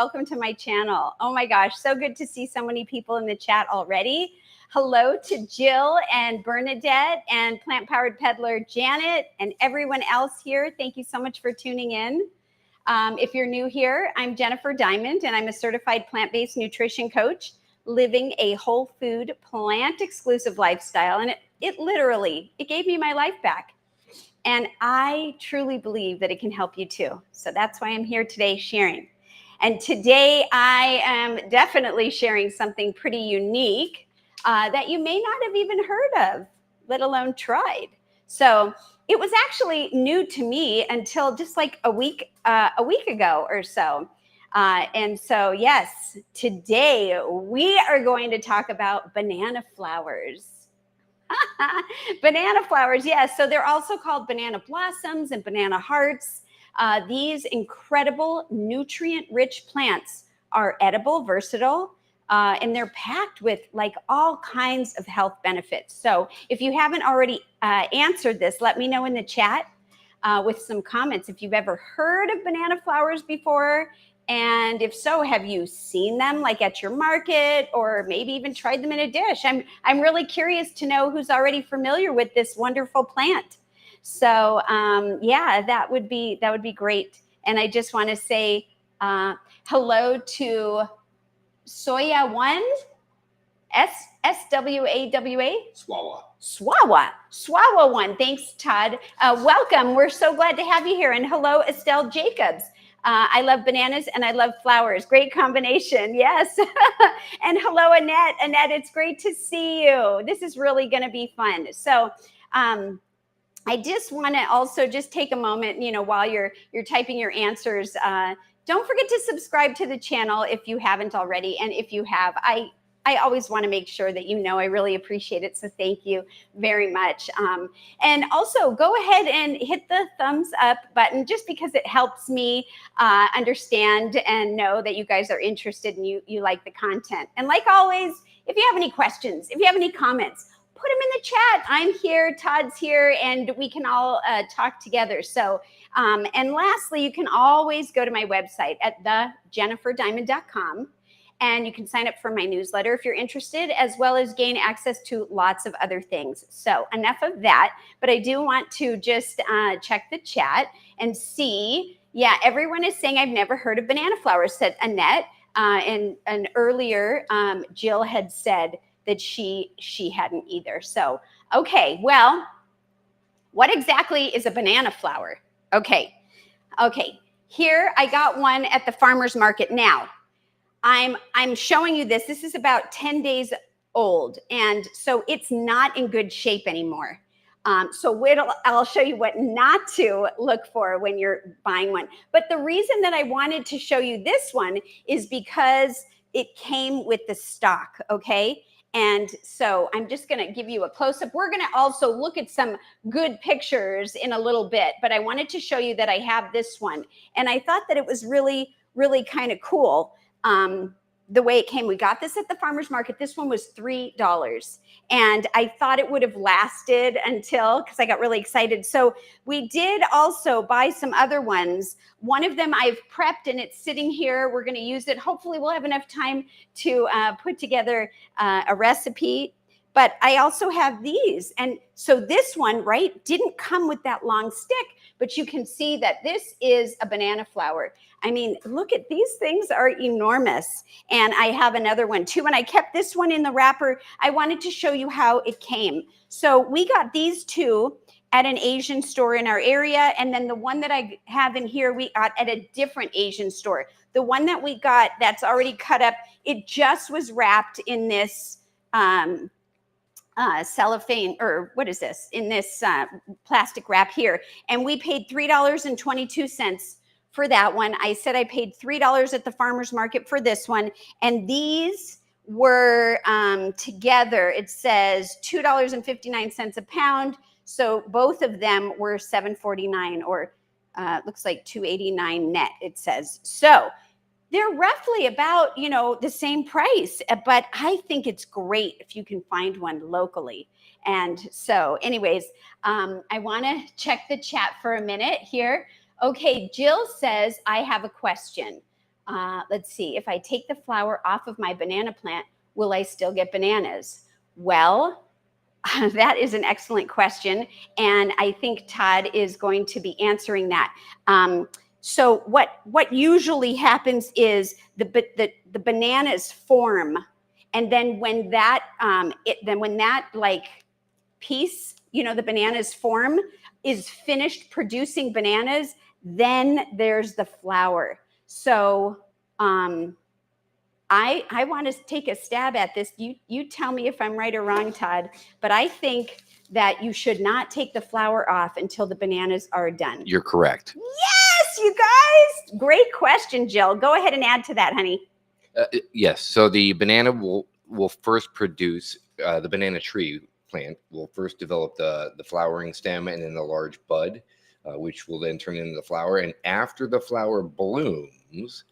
welcome to my channel. Oh my gosh, so good to see so many people in the chat already. Hello to Jill and Bernadette and Plant Powered Peddler Janet and everyone else here. Thank you so much for tuning in. If you're new here, I'm Jennifer Diamond and I'm a certified plant-based nutrition coach living a whole food plant exclusive lifestyle. And it literally gave me my life back. And I truly believe that it can help you too. So that's why I'm here today sharing. And today I am definitely sharing something pretty unique that you may not have even heard of, let alone tried. So it was actually new to me until just like a week ago or so. And so, yes, today we are going to talk about banana flowers. Banana flowers, yes. So they're also called banana blossoms and banana hearts. These incredible nutrient-rich plants are edible, versatile, and they're packed with like all kinds of health benefits. So if you haven't already answered this, let me know in the chat with some comments if you've ever heard of banana flowers before. And if so, have you seen them like at your market or maybe even tried them in a dish? I'm really curious to know who's already familiar with this wonderful plant. So yeah, that would be great. And I just want to say hello to Soya One, SWAWA. Swawa One. Thanks, Todd. Welcome. We're so glad to have you here. And hello, Estelle Jacobs. I love bananas and I love flowers. Great combination. Yes. And hello, Annette. Annette, it's great to see you. This is really going to be fun. So I just want to also just take a moment, while you're typing your answers, don't forget to subscribe to the channel if you haven't already. And if you have, I always want to make sure that I really appreciate it. So thank you very much. And also go ahead and hit the thumbs up button just because it helps me understand and know that you guys are interested and you like the content. And like always, if you have any questions, if you have any comments, put them in the chat. I'm here, Todd's here, and we can all talk together. So, and lastly, you can always go to my website at thejenniferdiamond.com. And you can sign up for my newsletter if you're interested, as well as gain access to lots of other things. So enough of that, but I do want to just check the chat and see. Yeah, everyone is saying I've never heard of banana flowers, said Annette. And earlier, Jill had said that she hadn't either. So, okay, well, what exactly is a banana flower? Okay, here I got one at the farmer's market now. I'm showing you this. This is about 10 days old, and so it's not in good shape anymore. So I'll show you what not to look for when you're buying one. But the reason that I wanted to show you this one is because it came with the stock, okay? And so I'm just going to give you a close-up. We're going to also look at some good pictures in a little bit, but I wanted to show you that I have this one. And I thought that it was really, really kind of cool. The way it came. We got this at the farmer's market. This one was $3. And I thought it would have lasted until, because I got really excited. So we did also buy some other ones. One of them I've prepped and it's sitting here. We're going to use it. Hopefully we'll have enough time to put together a recipe. But I also have these. And so this one, right, didn't come with that long stick, but you can see that this is a banana flower. I mean, look at these things are enormous. And I have another one too. And I kept this one in the wrapper. I wanted to show you how it came. So we got these two at an Asian store in our area. And then the one that I have in here, we got at a different Asian store. The one that we got that's already cut up, it just was wrapped in this cellophane, or what is this, in this plastic wrap here. And we paid $3.22 for that one. I said I paid $3 at the farmer's market for this one. And these were together, it says $2.59 a pound. So both of them were $7.49 or looks like $2.89 net, it says. So they're roughly about, the same price, but I think it's great if you can find one locally. And so anyways, I want to check the chat for a minute here. Okay, Jill says, I have a question. let's see, if I take the flower off of my banana plant, will I still get bananas? Well, that is an excellent question, and I think Todd is going to be answering that. So what usually happens is the bananas form, and then when that like piece, the bananas form, is finished producing bananas, then there's the flower. So I want to take a stab at this. You tell me if I'm right or wrong, Todd, but I think that you should not take the flower off until the bananas are done. You're correct. Yes, you guys. Great question, Jill. Go ahead and add to that, honey. Yes. So the banana will first produce, the banana tree plant will first develop the flowering stem and then the large bud, which will then turn into the flower. And after the flower blooms,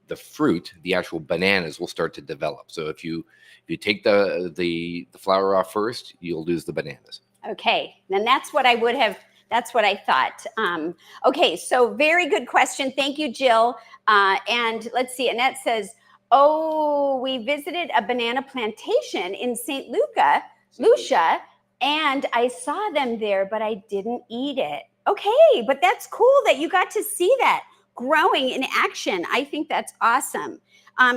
the fruit, the actual bananas, will start to develop. So if you take the flower off first, you'll lose the bananas. Okay, then that's what I thought. Okay, so very good question. Thank you, Jill. And let's see, Annette says, oh, we visited a banana plantation in St. Lucia, and I saw them there, but I didn't eat it. Okay, but that's cool that you got to see that growing in action. I think that's awesome.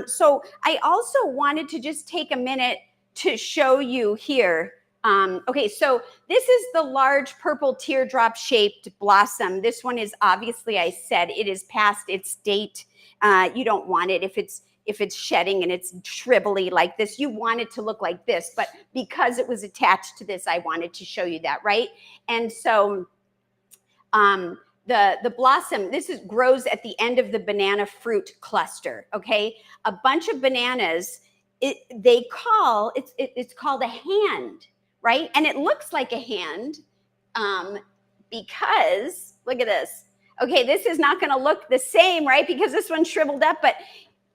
So I also wanted to just take a minute to show you here. Okay, so this is the large purple teardrop shaped blossom. This one is obviously, I said, it is past its date. You don't want it if it's shedding and it's shrivelly like this. You want it to look like this, but because it was attached to this, I wanted to show you that, right? And so the blossom, grows at the end of the banana fruit cluster, okay? A bunch of bananas, it's called a hand, right? And it looks like a hand because, look at this. Okay, this is not gonna look the same, right? Because this one's shriveled up, but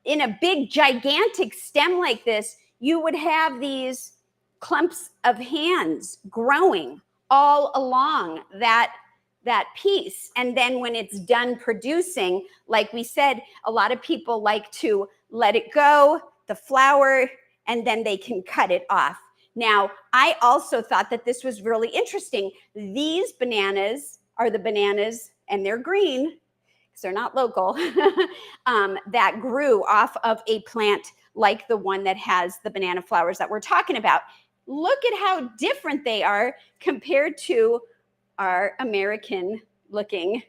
in a big, gigantic stem like this, you would have these clumps of hands growing all along that piece. And then when it's done producing, like we said, a lot of people like to let it go, the flower, and then they can cut it off. Now, I also thought that this was really interesting. These bananas are the bananas, and they're green, because they're not local, that grew off of a plant like the one that has the banana flowers that we're talking about. Look at how different they are compared to our American looking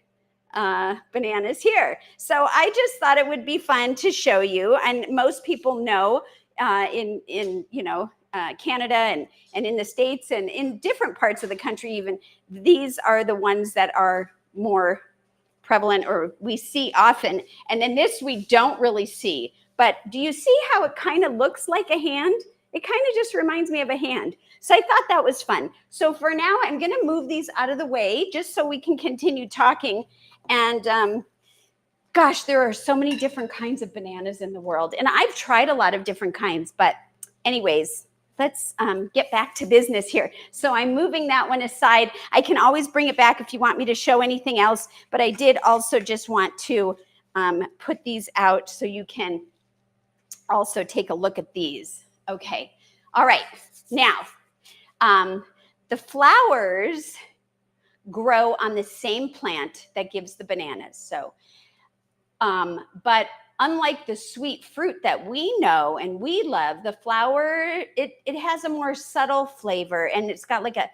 bananas here. So I just thought it would be fun to show you. And most people know in Canada and in the States and in different parts of the country even, these are the ones that are more prevalent or we see often. And then this we don't really see. But do you see how it kind of looks like a hand? It kind of just reminds me of a hand. So I thought that was fun. So for now, I'm going to move these out of the way just so we can continue talking. And gosh, there are so many different kinds of bananas in the world. And I've tried a lot of different kinds. But anyways, let's get back to business here. So I'm moving that one aside. I can always bring it back if you want me to show anything else. But I did also just want to put these out so you can also take a look at these. Okay. All right. Now, the flowers grow on the same plant that gives the bananas. So, but unlike the sweet fruit that we know and we love, the flower, it has a more subtle flavor and it's got like a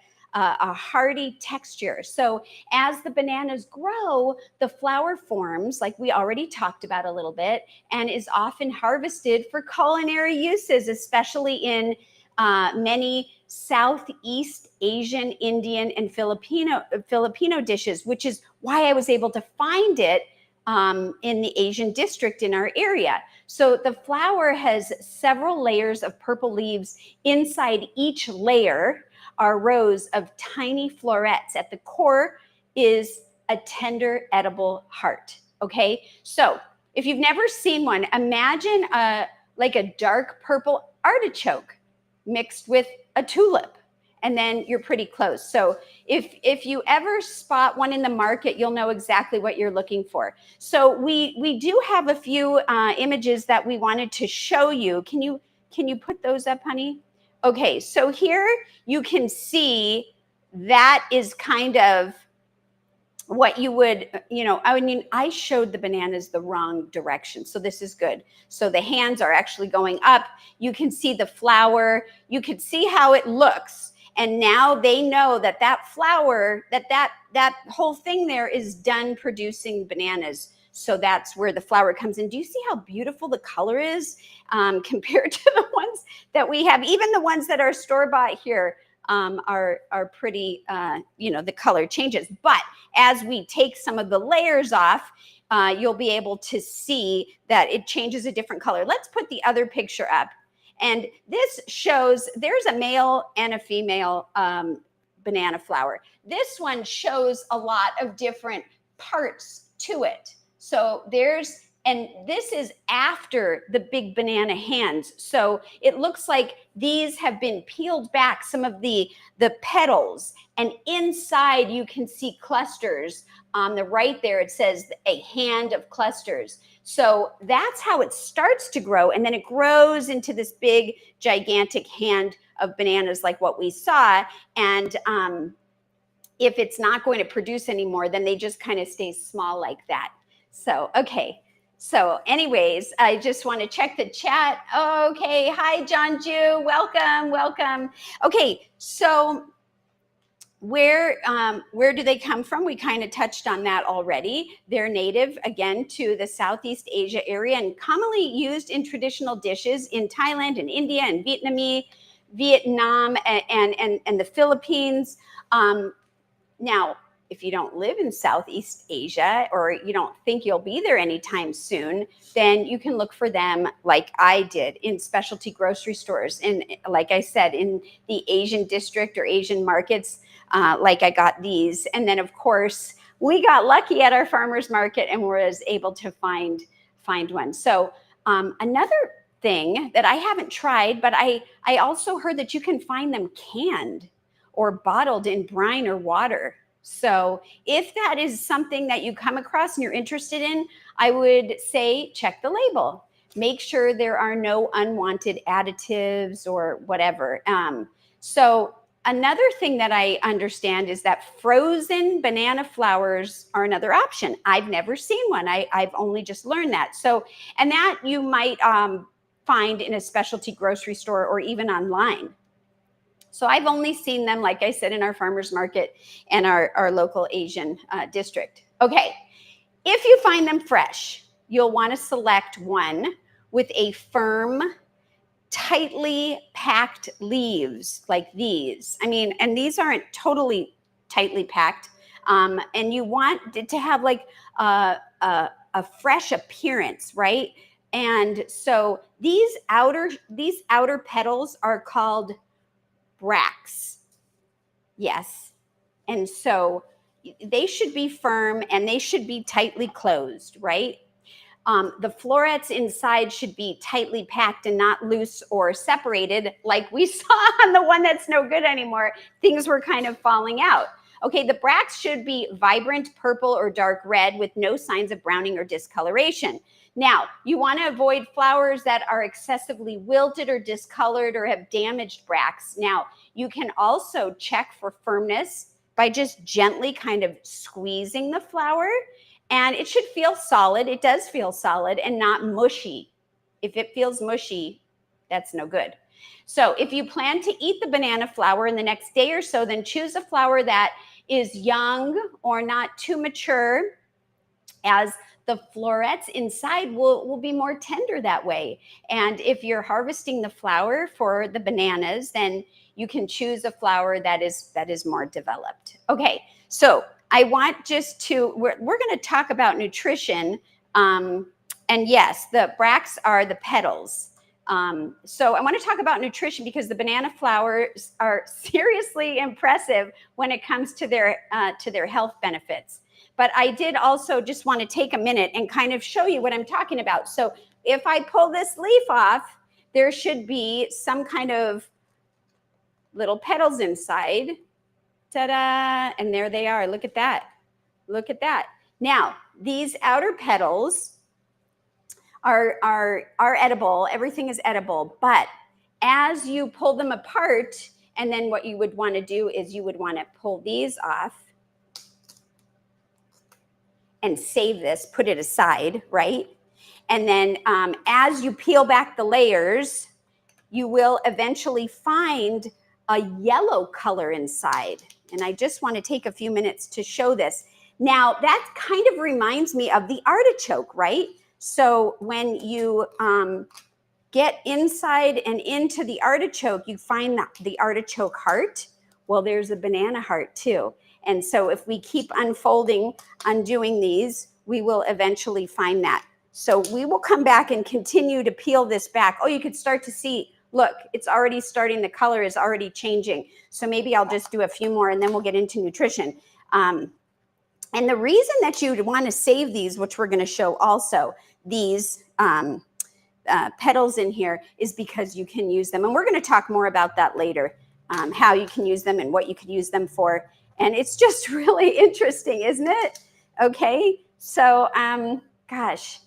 hearty texture. So as the bananas grow, the flower forms, like we already talked about a little bit, and is often harvested for culinary uses, especially in many Southeast Asian, Indian, and Filipino dishes, which is why I was able to find it in the Asian district in our area. So the flower has several layers of purple leaves. Inside each layer are rows of tiny florets. At the core is a tender edible heart. Okay, so if you've never seen one, imagine like a dark purple artichoke mixed with a tulip. and then you're pretty close. So if you ever spot one in the market, you'll know exactly what you're looking for. So we do have a few images that we wanted to show you. Can you put those up, honey? Okay, so here you can see that is kind of what you would, I mean, I showed the bananas the wrong direction. So this is good. So the hands are actually going up. You can see the flower. You can see how it looks. And now they know that that flower, that whole thing there is done producing bananas. So that's where the flower comes in. Do you see how beautiful the color is compared to the ones that we have? Even the ones that are store-bought here are pretty, the color changes. But as we take some of the layers off, you'll be able to see that it changes a different color. Let's put the other picture up. And this shows there's a male and a female banana flower. This one shows a lot of different parts to it. So and this is after the big banana hands. So it looks like these have been peeled back, some of the petals, and inside you can see clusters. On the right there, it says a hand of clusters. So that's how it starts to grow. And then it grows into this big, gigantic hand of bananas like what we saw. And if it's not going to produce anymore, then they just kind of stay small like that. So, okay. So anyways, I just want to check the chat. Okay. Hi, John Jew. Welcome. Welcome. Okay. So where do they come from? We kind of touched on that already. They're native, again, to the Southeast Asia area and commonly used in traditional dishes in Thailand and India and Vietnam and the Philippines. Now, if you don't live in Southeast Asia or you don't think you'll be there anytime soon, then you can look for them like I did in specialty grocery stores. And like I said, in the Asian district or Asian markets, like I got these. And then, of course, we got lucky at our farmer's market and was able to find one. So another thing that I haven't tried, but I also heard that you can find them canned or bottled in brine or water. So if that is something that you come across and you're interested in, I would say check the label. Make sure there are no unwanted additives or whatever. So another thing that I understand is that frozen banana flowers are another option. I've never seen one. I've only just learned that. So, and that you might find in a specialty grocery store or even online. So I've only seen them, like I said, in our farmer's market and our local Asian district. Okay, if you find them fresh, you'll want to select one with a firm, tightly packed leaves like these. I mean, and these aren't totally tightly packed. And you want it to have like a fresh appearance, right? And so these outer petals are called bracts. Yes. And so they should be firm and they should be tightly closed, right? The florets inside should be tightly packed and not loose or separated like we saw on the one that's no good anymore. Things were kind of falling out. Okay, the bracts should be vibrant purple or dark red with no signs of browning or discoloration. Now, you want to avoid flowers that are excessively wilted or discolored or have damaged bracts. Now, you can also check for firmness by just gently kind of squeezing the flower, and it should feel solid. It does feel solid and not mushy. If it feels mushy, that's no good. So if you plan to eat the banana flower in the next day or so, then choose a flower that is young or not too mature, as the florets inside will be more tender that way. And if you're harvesting the flower for the bananas, then you can choose a flower that is more developed. Okay, so I want just to, we're going to talk about nutrition. And yes, the bracts are the petals. So I want to talk about nutrition because the banana flowers are seriously impressive when it comes to their health benefits. But I did also just want to take a minute and kind of show you what I'm talking about. So if I pull this leaf off, there should be some kind of little petals inside. Ta-da! And there they are. Look at that. Look at that. Now, these outer petals are edible. Everything is edible. But as you pull them apart, and then what you would want to do is you would want to pull these off and save this, put it aside, right? And then as you peel back the layers, you will eventually find a yellow color inside. And I just want to take a few minutes to show this. Now, that kind of reminds me of the artichoke, right? So when you get inside and into the artichoke, you find the artichoke heart. Well, there's a banana heart too. And so if we keep undoing these, we will eventually find that. So we will come back and continue to peel this back. Oh, you could start to see, look, it's already starting, the color is already changing. So maybe I'll just do a few more and then we'll get into nutrition. And the reason that you'd want to save these, which we're going to show also, these petals in here, is because you can use them. And we're going to talk more about that later, how you can use them and what you could use them for. And it's just really interesting, isn't it? Okay, so gosh,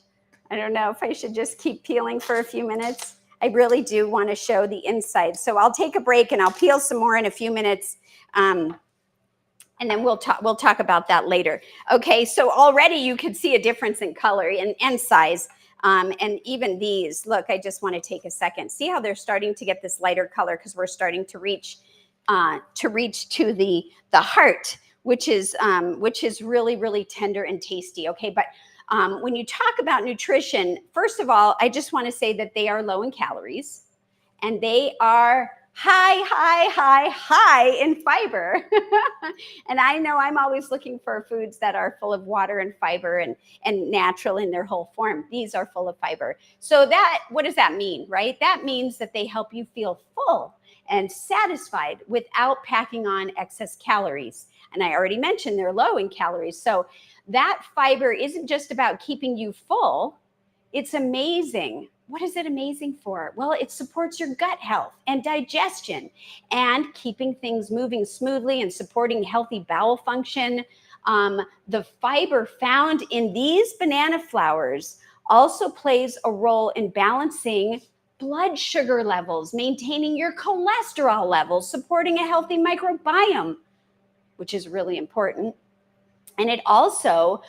I don't know if I should just keep peeling for a few minutes. I really do want to show the inside. So I'll take a break and I'll peel some more in a few minutes. And then we'll talk about that later. Okay, so already you can see a difference in color and size. And even these, look, I just want to take a second. See how they're starting to get this lighter color because we're starting to reach to the heart, which is really, really tender and tasty. Okay, but when you talk about nutrition, first of all, I just want to say that they are low in calories and they are high in fiber. And I know I'm always looking for foods that are full of water and fiber and natural in their whole form. These are full of fiber. So what does that mean, right? That means that they help you feel full and satisfied without packing on excess calories. And I already mentioned they're low in calories. So that fiber isn't just about keeping you full. It's amazing. What is it amazing for? Well, it supports your gut health and digestion and keeping things moving smoothly and supporting healthy bowel function. The fiber found in these banana flowers also plays a role in balancing blood sugar levels, maintaining your cholesterol levels, supporting a healthy microbiome, which is really important. And it also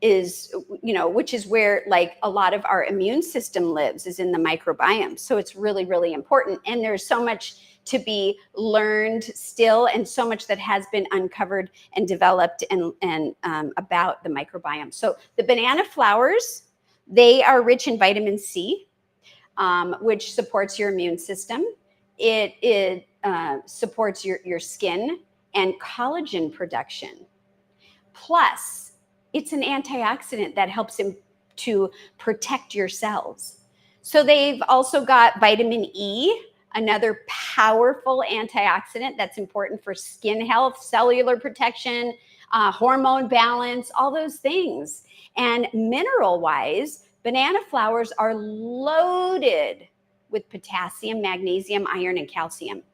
which is where like a lot of our immune system lives, is in the microbiome. So it's really, really important. And there's so much to be learned still, and so much that has been uncovered and developed and about the microbiome. So the banana flowers, they are rich in vitamin C, which supports your immune system. It supports your skin and collagen production. Plus, it's an antioxidant that helps him to protect your cells. So they've also got vitamin E, another powerful antioxidant that's important for skin health, cellular protection, hormone balance, all those things. And mineral-wise, banana flowers are loaded with potassium, magnesium, iron, and calcium.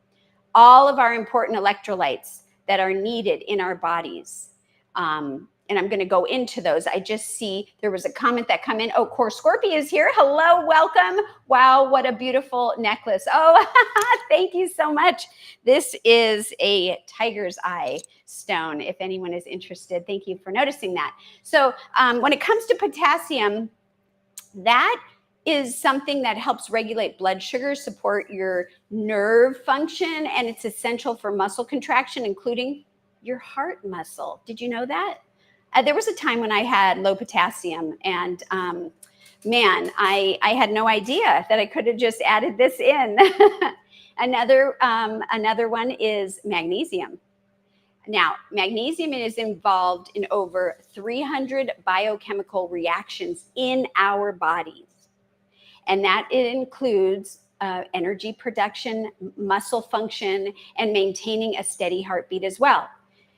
All of our important electrolytes that are needed in our bodies. And I'm going to go into those. I just see there was a comment that come in. Oh, Core Scorpio is here. Hello, welcome. Wow, what a beautiful necklace. Oh, thank you so much. This is a tiger's eye stone, if anyone is interested. Thank you for noticing that. So when it comes to potassium, that is something that helps regulate blood sugar, support your nerve function, and it's essential for muscle contraction, including your heart muscle. Did you know that? There was a time when I had low potassium, and man, I had no idea that I could have just added this in. Another one is magnesium. Now, magnesium is involved in over 300 biochemical reactions in our bodies. And that it includes energy production, muscle function, and maintaining a steady heartbeat as well.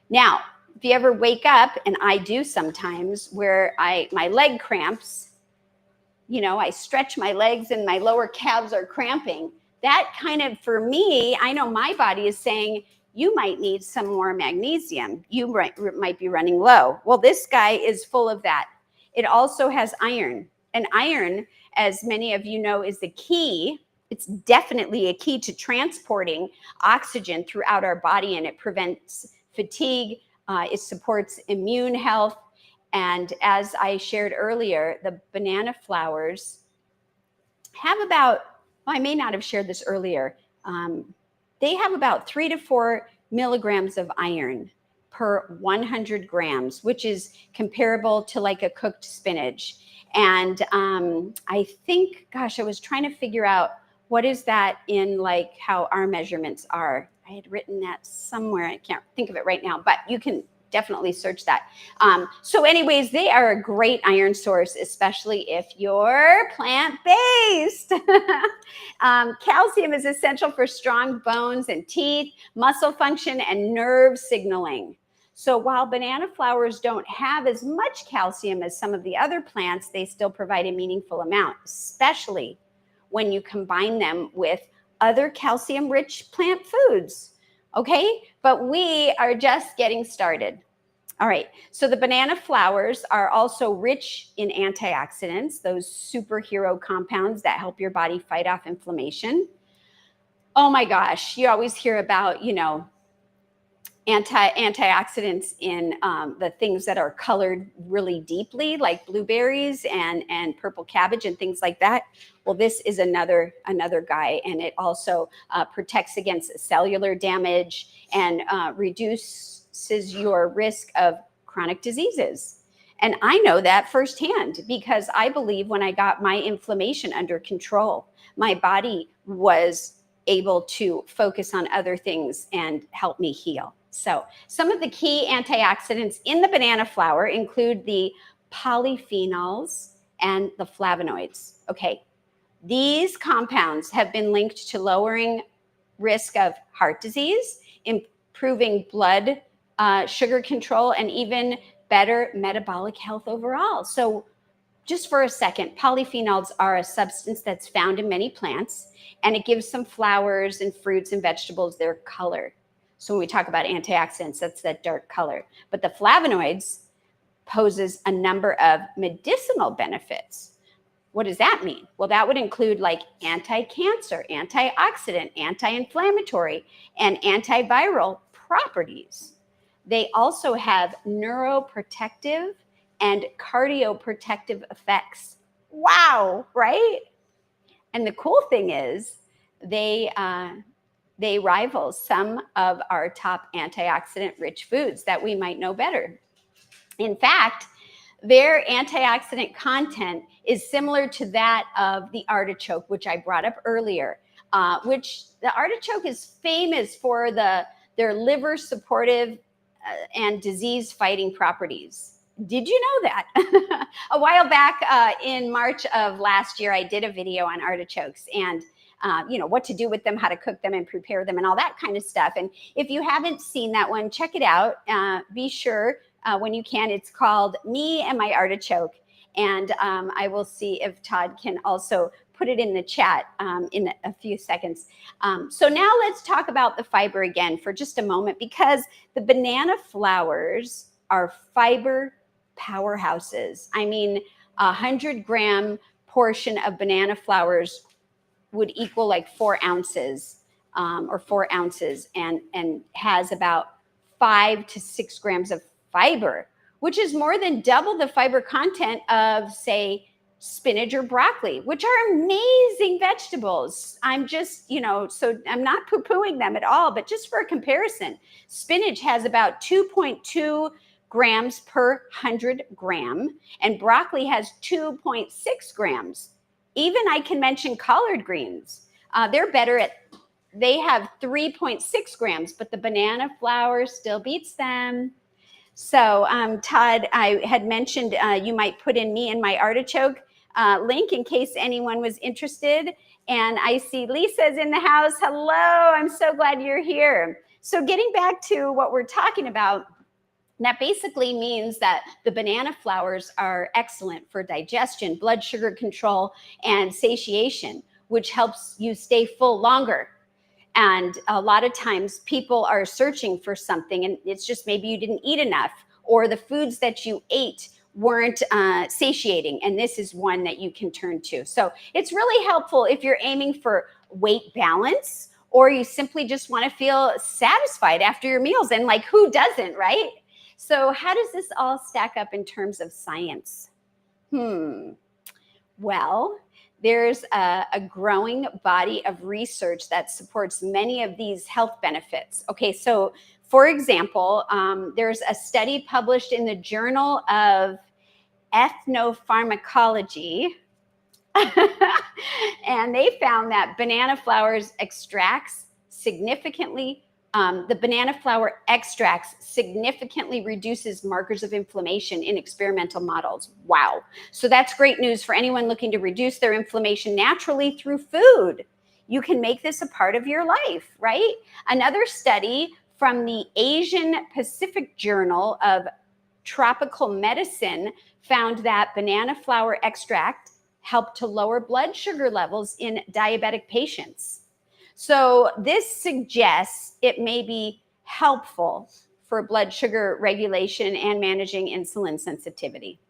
Now, if you ever wake up, and I do sometimes, where my leg cramps, I stretch my legs and my lower calves are cramping, that kind of, for me, I know my body is saying, you might need some more magnesium. You might be running low. Well, this guy is full of that. It also has iron. And iron, as many of you know, is the key. It's definitely a key to transporting oxygen throughout our body, and it prevents fatigue. It supports immune health. And as I shared earlier, the banana flowers have about, well, I may not have shared this earlier. They have about 3 to 4 milligrams of iron per 100 grams, which is comparable to like a cooked spinach. And I think, gosh, I was trying to figure out what is that in like how our measurements are. I had written that somewhere. I can't think of it right now, but you can definitely search that. So anyways, they are a great iron source, especially if you're plant-based. Calcium is essential for strong bones and teeth, muscle function, and nerve signaling. So while banana flowers don't have as much calcium as some of the other plants, they still provide a meaningful amount, especially when you combine them with other calcium-rich plant foods. Okay, but we are just getting started. All right, so the banana flowers are also rich in antioxidants, those superhero compounds that help your body fight off inflammation. Oh my gosh, you always hear about, antioxidants in the things that are colored really deeply, like blueberries and purple cabbage and things like that. Well, this is another guy, and it also protects against cellular damage and reduces your risk of chronic diseases. And I know that firsthand because I believe when I got my inflammation under control, my body was able to focus on other things and help me heal. So some of the key antioxidants in the banana flower include the polyphenols and the flavonoids. Okay, these compounds have been linked to lowering risk of heart disease, improving blood sugar control, and even better metabolic health overall. So just for a second, polyphenols are a substance that's found in many plants, and it gives some flowers and fruits and vegetables their color. So when we talk about antioxidants, that's that dark color. But the flavonoids poses a number of medicinal benefits. What does that mean? Well, that would include like anti-cancer, antioxidant, anti-inflammatory, and antiviral properties. They also have neuroprotective and cardioprotective effects. Wow, right? And the cool thing is they rival some of our top antioxidant-rich foods that we might know better. In fact, their antioxidant content is similar to that of the artichoke, which I brought up earlier, which the artichoke is famous for their liver supportive and disease fighting properties. Did you know that? A while back in March of last year, I did a video on artichokes and what to do with them, how to cook them and prepare them and all that kind of stuff. And if you haven't seen that one, check it out. Be sure when you can. It's called Me and My Artichoke. And I will see if Todd can also put it in the chat in a few seconds. So now let's talk about the fiber again for just a moment, because the banana flowers are fiber powerhouses. I mean, 100-gram portion of banana flowers would equal like 4 ounces or 4 ounces and has about 5 to 6 grams of fiber, which is more than double the fiber content of, say, spinach or broccoli, which are amazing vegetables. I'm just, so I'm not poo-pooing them at all, but just for a comparison, spinach has about 2.2 grams per 100 gram, and broccoli has 2.6 grams. Even I can mention collard greens. They're better they have 3.6 grams, but the banana flour still beats them. So Todd, I had mentioned you might put in Me and My Artichoke link in case anyone was interested. And I see Lisa's in the house. Hello, I'm so glad you're here. So getting back to what we're talking about, that basically means that the banana flowers are excellent for digestion, blood sugar control, and satiation, which helps you stay full longer. And a lot of times people are searching for something, and it's just maybe you didn't eat enough, or the foods that you ate weren't satiating. And this is one that you can turn to. So it's really helpful if you're aiming for weight balance, or you simply just want to feel satisfied after your meals. And like, who doesn't, right? So how does this all stack up in terms of science? Well, there's a growing body of research that supports many of these health benefits. Okay, so for example, there's a study published in the Journal of Ethnopharmacology, and they found that banana flowers extracts significantly the banana flower extracts significantly reduces markers of inflammation in experimental models. Wow. So that's great news for anyone looking to reduce their inflammation naturally through food. You can make this a part of your life, right? Another study from the Asian Pacific Journal of Tropical Medicine found that banana flower extract helped to lower blood sugar levels in diabetic patients. So this suggests it may be helpful for blood sugar regulation and managing insulin sensitivity.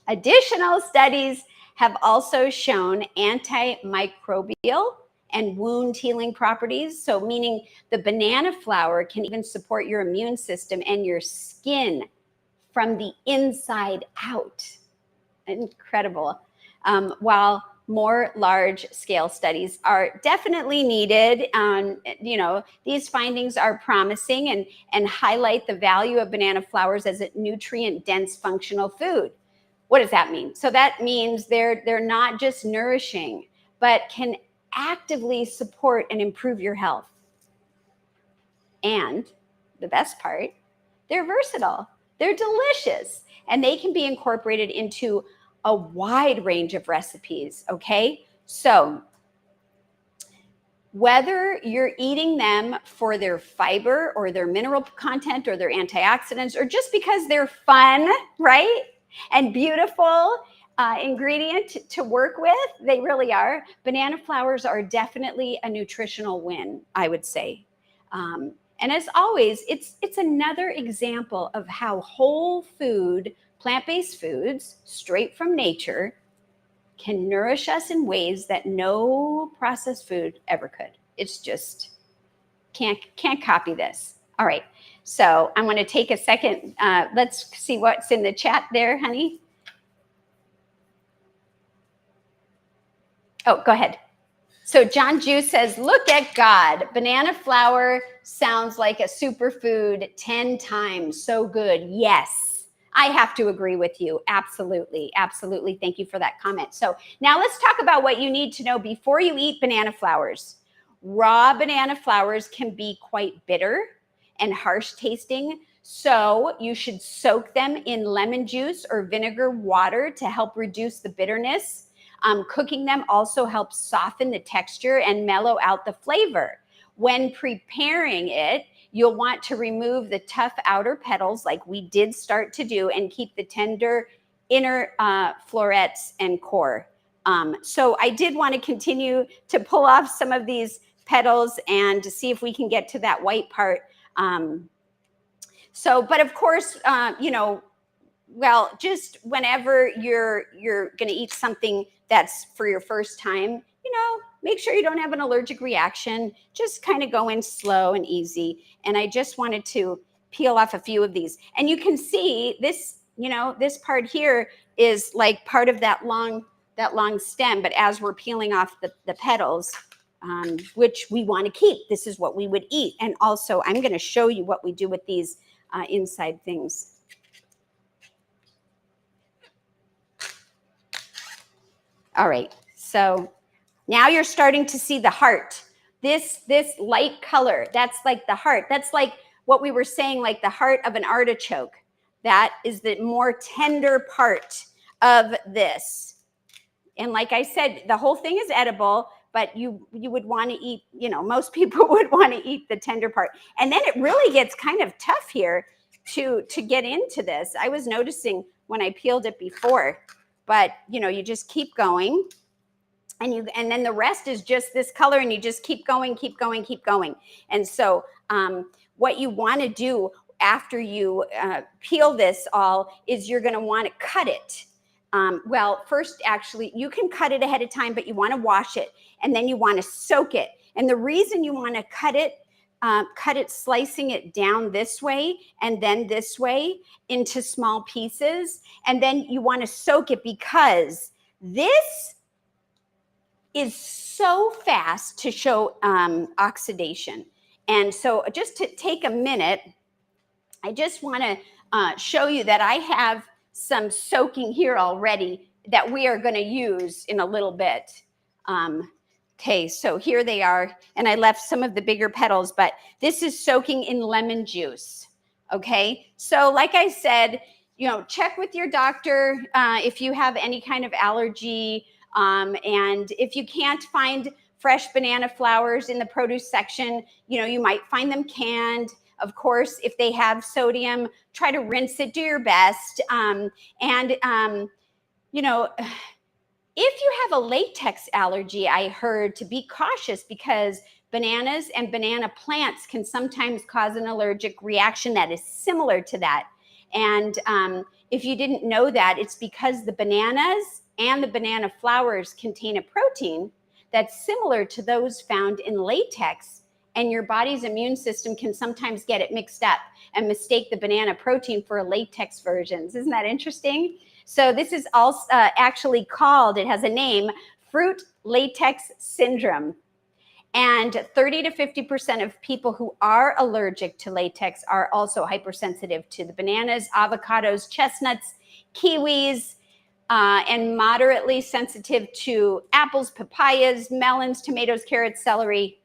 Additional studies have also shown antimicrobial and wound healing properties. So meaning the banana flower can even support your immune system and your skin from the inside out. Incredible. While more large-scale studies are definitely needed. These findings are promising and highlight the value of banana flowers as a nutrient-dense functional food. What does that mean? So that means they're not just nourishing, but can actively support and improve your health. And the best part, they're versatile. They're delicious, and they can be incorporated into a wide range of recipes, okay? So whether you're eating them for their fiber or their mineral content or their antioxidants, or just because they're fun, right? And beautiful ingredient to work with, they really are. Banana flowers are definitely a nutritional win, I would say. And as always, it's another example of how whole food, plant-based foods, straight from nature, can nourish us in ways that no processed food ever could. It's just, can't copy this. All right, so I'm gonna take a second. Let's see what's in the chat there, honey. Oh, go ahead. So John Jew says, look at God. Banana flour sounds like a superfood 10 times. So good. Yes, I have to agree with you. Absolutely. Absolutely. Thank you for that comment. So now let's talk about what you need to know before you eat banana flowers. Raw banana flowers can be quite bitter and harsh tasting. So you should soak them in lemon juice or vinegar water to help reduce the bitterness. Cooking them also helps soften the texture and mellow out the flavor. When preparing it, you'll want to remove the tough outer petals like we did start to do and keep the tender inner florets and core. So I did want to continue to pull off some of these petals and to see if we can get to that white part. But of course, well, just whenever you're going to eat something that's for your first time, make sure you don't have an allergic reaction. Just kind of go in slow and easy. And I just wanted to peel off a few of these. And you can see this, this part here is like part of that long stem. But as we're peeling off the petals, which we want to keep, this is what we would eat. And also, I'm going to show you what we do with these inside things. All right, so now you're starting to see the heart. This light color, that's like the heart. That's like what we were saying, like the heart of an artichoke. That is the more tender part of this. And like I said, the whole thing is edible, but you would want to eat, most people would want to eat the tender part. And then it really gets kind of tough here to get into this. I was noticing when I peeled it before. But, you just keep going. and then the rest is just this color, and you just keep going, keep going, keep going. And so what you want to do after you peel this all is you're going to want to cut it. Well, first, actually, you can cut it ahead of time, but you want to wash it, and then you want to soak it. And the reason you want to cut it, slicing it down this way and then this way into small pieces, and then you want to soak it because this is so fast to show oxidation. And so just to take a minute, I just want to show you that I have some soaking here already that we are going to use in a little bit. Okay, so here they are, and I left some of the bigger petals, but this is soaking in lemon juice. Okay, so like I said, check with your doctor if you have any kind of allergy, and if you can't find fresh banana flowers in the produce section, you might find them canned. Of course, if they have sodium, try to rinse it, do your best. If you have a latex allergy, I heard to be cautious because bananas and banana plants can sometimes cause an allergic reaction that is similar to that. And if you didn't know that, it's because the bananas and the banana flowers contain a protein that's similar to those found in latex. And your body's immune system can sometimes get it mixed up and mistake the banana protein for a latex version. Isn't that interesting? So this is also actually called, it has a name, fruit latex syndrome. And 30 to 50% of people who are allergic to latex are also hypersensitive to the bananas, avocados, chestnuts, kiwis, and moderately sensitive to apples, papayas, melons, tomatoes, carrots, celery.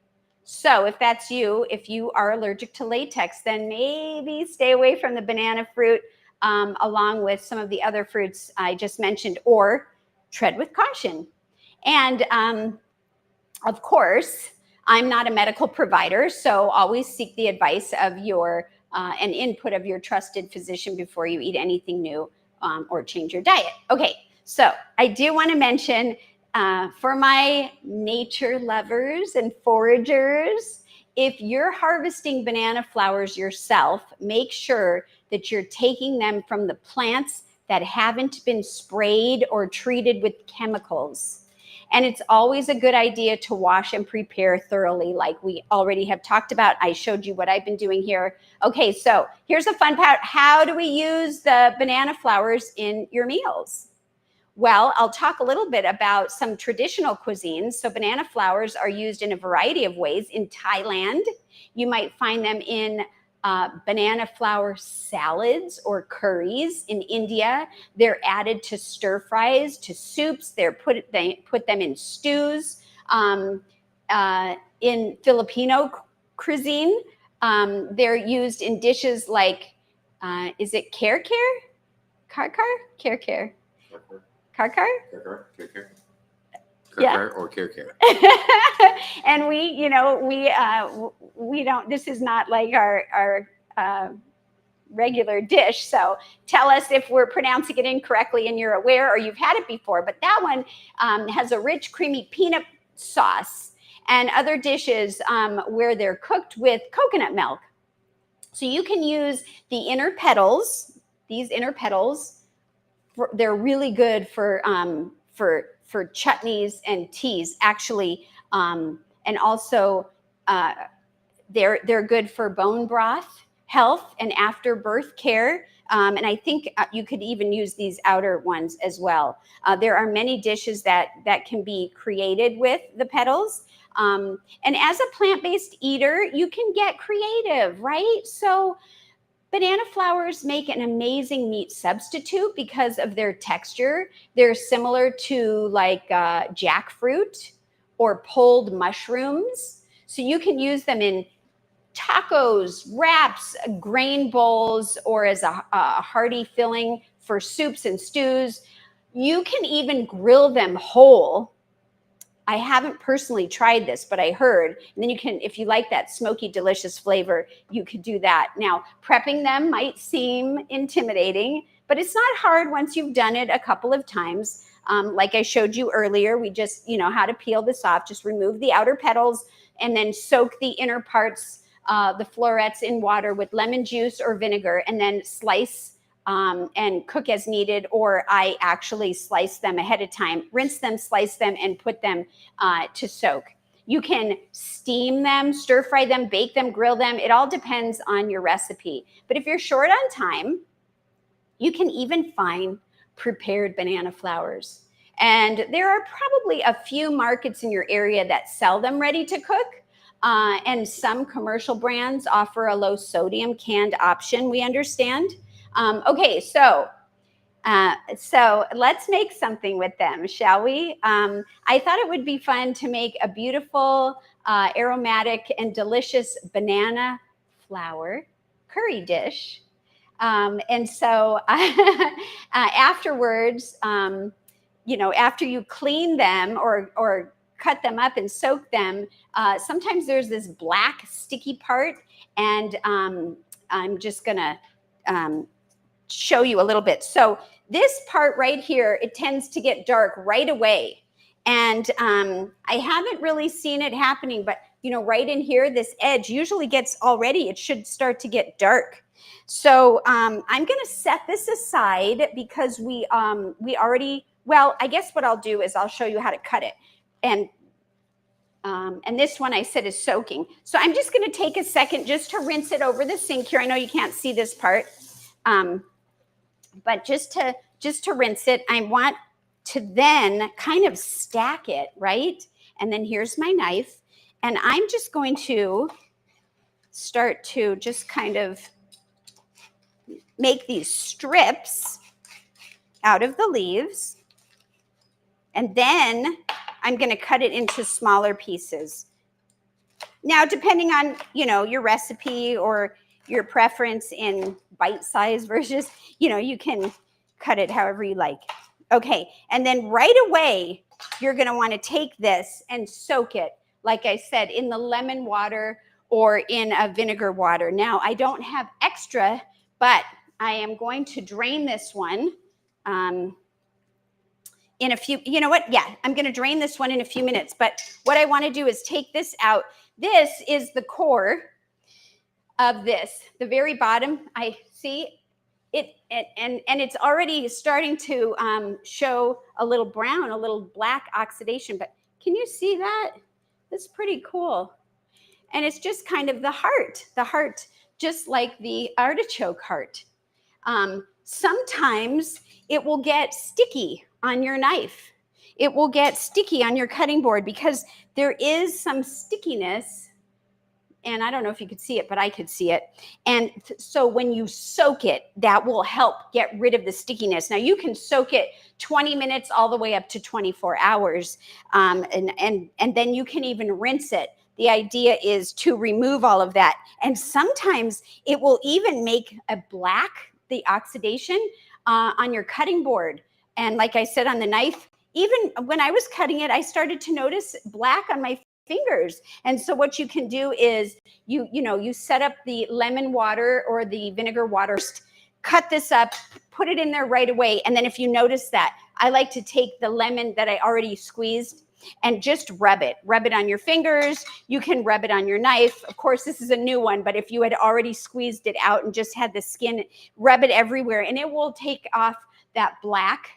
So if that's you, if you are allergic to latex, then maybe stay away from the banana fruit along with some of the other fruits I just mentioned, or tread with caution. And of course, I'm not a medical provider, so always seek the advice of your and input of your trusted physician before you eat anything new or change your diet. Okay, so I do want to mention for my nature lovers and foragers, if you're harvesting banana flowers yourself, make sure that you're taking them from the plants that haven't been sprayed or treated with chemicals. And it's always a good idea to wash and prepare thoroughly, like we already have talked about. I showed you what I've been doing here. Okay, so here's a fun part. How do we use the banana flowers in your meals? Well, I'll talk a little bit about some traditional cuisines. So banana flowers are used in a variety of ways. In Thailand, you might find them in banana flower salads or curries. In India, they're added to stir fries, to soups. They put them in stews. In Filipino cuisine, they're used in dishes like, is it kare-kare? Kar-kar? Kare-kare. Kar-kar? Kar-kar? Yeah. Or care. And we don't, this is not like our regular dish. So tell us if we're pronouncing it incorrectly and you're aware or you've had it before. But that one has a rich, creamy peanut sauce, and other dishes where they're cooked with coconut milk. So you can use the inner petals, these inner petals. They're really good for chutneys and teas, actually, and also they're good for bone broth health and after birth care. And I think you could even use these outer ones as well. There are many dishes that can be created with the petals. And as a plant-based eater, you can get creative, right? So banana flowers make an amazing meat substitute because of their texture. They're similar to like jackfruit or pulled mushrooms. So you can use them in tacos, wraps, grain bowls, or as a hearty filling for soups and stews. You can even grill them whole. I haven't personally tried this, but I heard. And then you can, if you like that smoky, delicious flavor, you could do that. Now, prepping them might seem intimidating, but it's not hard once you've done it a couple of times. Like I showed you earlier, we just, how to peel this off. Just remove the outer petals and then soak the inner parts, the florets, in water with lemon juice or vinegar, and then slice and cook as needed, or I actually slice them ahead of time, rinse them, slice them, and put them to soak. You can steam them, stir fry them, bake them, grill them. It all depends on your recipe. But if you're short on time, you can even find prepared banana flowers. And there are probably a few markets in your area that sell them ready to cook. And some commercial brands offer a low sodium canned option, we understand. Okay, so let's make something with them, shall we? I thought it would be fun to make a beautiful, aromatic, and delicious banana flour curry dish. And so afterwards, after you clean them or cut them up and soak them, sometimes there's this black sticky part, and I'm just gonna show you a little bit. So this part right here, it tends to get dark right away. And I haven't really seen it happening, but right in here, this edge usually gets already, it should start to get dark. So I'm gonna set this aside because we already, well, I guess what I'll do is I'll show you how to cut it. And this one I said is soaking. So I'm just gonna take a second just to rinse it over the sink here. I know you can't see this part. But just to rinse it, I want to then kind of stack it, right? And then here's my knife, and I'm just going to start to just kind of make these strips out of the leaves, and then I'm going to cut it into smaller pieces. Now, depending on, your recipe or your preference in bite-sized versions, you can cut it however you like. Okay, and then right away, you're gonna wanna take this and soak it, like I said, in the lemon water or in a vinegar water. Now, I don't have extra, but I am going to drain this one in a few, you know what? Yeah, I'm gonna drain this one in a few minutes, but what I wanna do is take this out. This is the core of this, the very bottom. I see it, and it's already starting to show a little brown, a little black oxidation, but can you see that? That's pretty cool. And it's just kind of the heart, just like the artichoke heart. Sometimes it will get sticky on your knife. It will get sticky on your cutting board because there is some stickiness. And I don't know if you could see it, but I could see it. And so when you soak it, that will help get rid of the stickiness. Now you can soak it 20 minutes all the way up to 24 hours. And then you can even rinse it. The idea is to remove all of that. And sometimes it will even make a black, the oxidation on your cutting board. And like I said, on the knife, even when I was cutting it, I started to notice black on my fingers. And so what you can do is you set up the lemon water or the vinegar water, cut this up, put it in there right away. And then if you notice that, I like to take the lemon that I already squeezed and just rub it on your fingers. You can rub it on your knife. Of course, this is a new one, but if you had already squeezed it out and just had the skin, rub it everywhere, and it will take off that black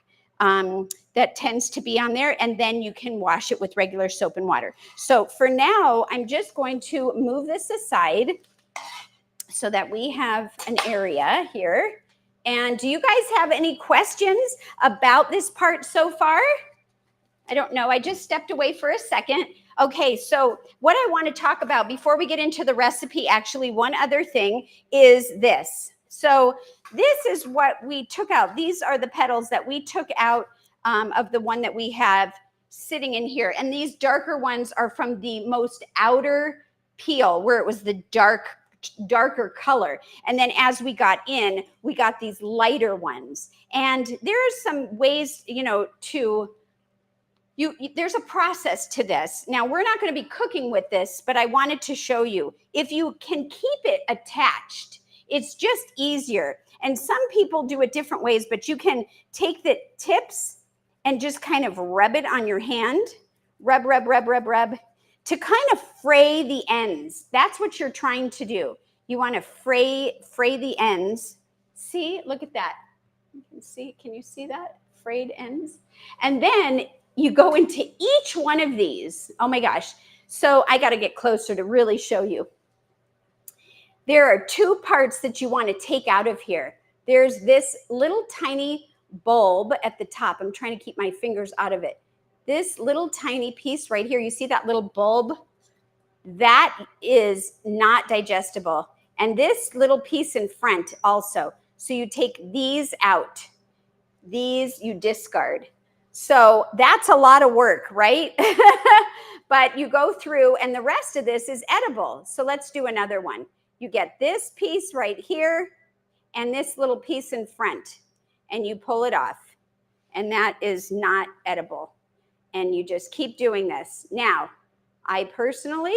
that tends to be on there, and then you can wash it with regular soap and water. So for now, I'm just going to move this aside so that we have an area here. And do you guys have any questions about this part so far? I don't know. I just stepped away for a second. Okay, so what I want to talk about before we get into the recipe, actually, one other thing is this. So this is what we took out. These are the petals that we took out of the one that we have sitting in here. And these darker ones are from the most outer peel where it was the darker color. And then as we got in, we got these lighter ones. And there are some ways, there's a process to this. Now, we're not going to be cooking with this, but I wanted to show you. If you can keep it attached, it's just easier. And some people do it different ways, but you can take the tips and just kind of rub it on your hand. Rub, rub, rub, rub, rub, to kind of fray the ends. That's what you're trying to do. You want to fray the ends. See, look at that. Can you see that? Frayed ends. And then you go into each one of these. Oh my gosh. So I got to get closer to really show you. There are two parts that you want to take out of here. There's this little tiny bulb at the top. I'm trying to keep my fingers out of it. This little tiny piece right here, you see that little bulb? That is not digestible. And this little piece in front also. So you take these out. These you discard. So that's a lot of work, right? But you go through, and the rest of this is edible. So let's do another one. You get this piece right here and this little piece in front, and you pull it off. And that is not edible. And you just keep doing this. Now, I personally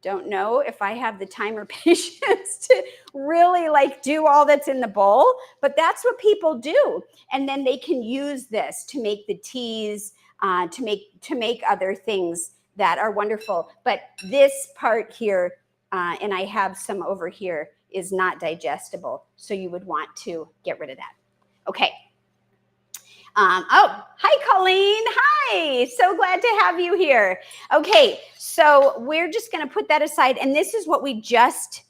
don't know if I have the time or patience to really like do all that's in the bowl, but that's what people do. And then they can use this to make the teas, to make other things that are wonderful. But this part here, and I have some over here, is not digestible. So you would want to get rid of that. Okay. Oh, hi, Colleen. Hi. So glad to have you here. Okay, so we're just going to put that aside. And this is what we just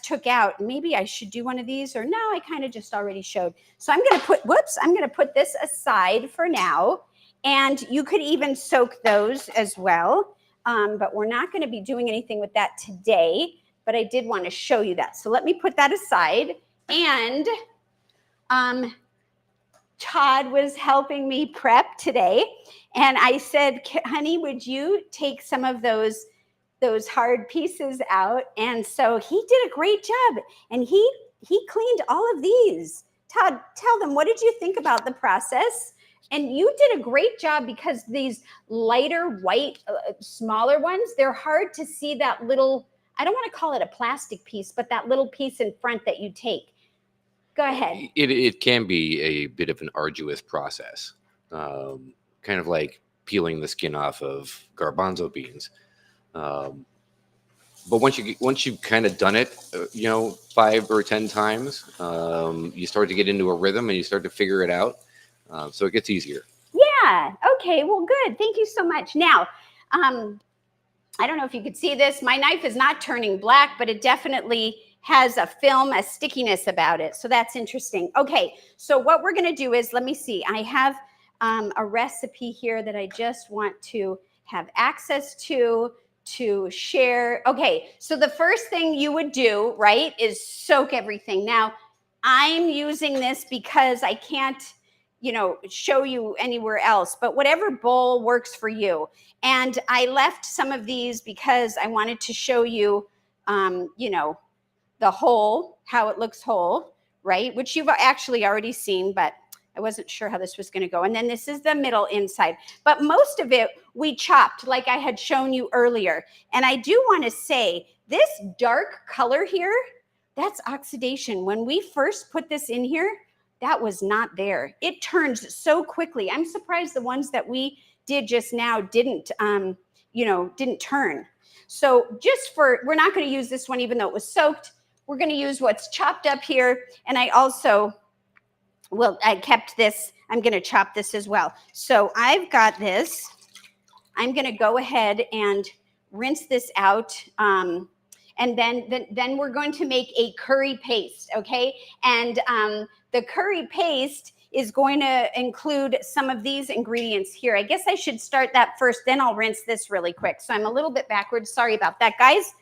took out. Maybe I should do one of these, or no, I kind of just already showed. So I'm going to put this aside for now. And you could even soak those as well. But we're not going to be doing anything with that today. But I did want to show you that. So let me put that aside. And Todd was helping me prep today, and I said, honey, would you take some of those hard pieces out? And so he did a great job, and he cleaned all of these. Todd, tell them, what did you think about the process? And you did a great job, because these lighter white, smaller ones, they're hard to see that little, I don't want to call it a plastic piece, but that little piece in front that you take. Go ahead. It can be a bit of an arduous process, kind of like peeling the skin off of garbanzo beans. But once you've kind of done it, 5 or 10 times, you start to get into a rhythm and you start to figure it out. So it gets easier. Yeah. Okay. Well, good. Thank you so much. Now, I don't know if you could see this. My knife is not turning black, but it definitely has a stickiness about it. So that's interesting. Okay, so what we're gonna do is, let me see. I have a recipe here that I just want to have access to share. Okay, so the first thing you would do, right, is soak everything. Now, I'm using this because I can't, show you anywhere else, but whatever bowl works for you. And I left some of these because I wanted to show you, the whole, how it looks whole, right? Which you've actually already seen, but I wasn't sure how this was going to go. And then this is the middle inside. But most of it we chopped, like I had shown you earlier. And I do want to say, this dark color here, that's oxidation. When we first put this in here, that was not there. It turns so quickly. I'm surprised the ones that we did just now didn't turn. So we're not going to use this one, even though it was soaked. We're going to use what's chopped up here. And I kept this. I'm going to chop this as well. So I've got this. I'm going to go ahead and rinse this out. And then we're going to make a curry paste, okay? And the curry paste is going to include some of these ingredients here. I guess I should start that first, then I'll rinse this really quick. So I'm a little bit backwards. Sorry about that, guys.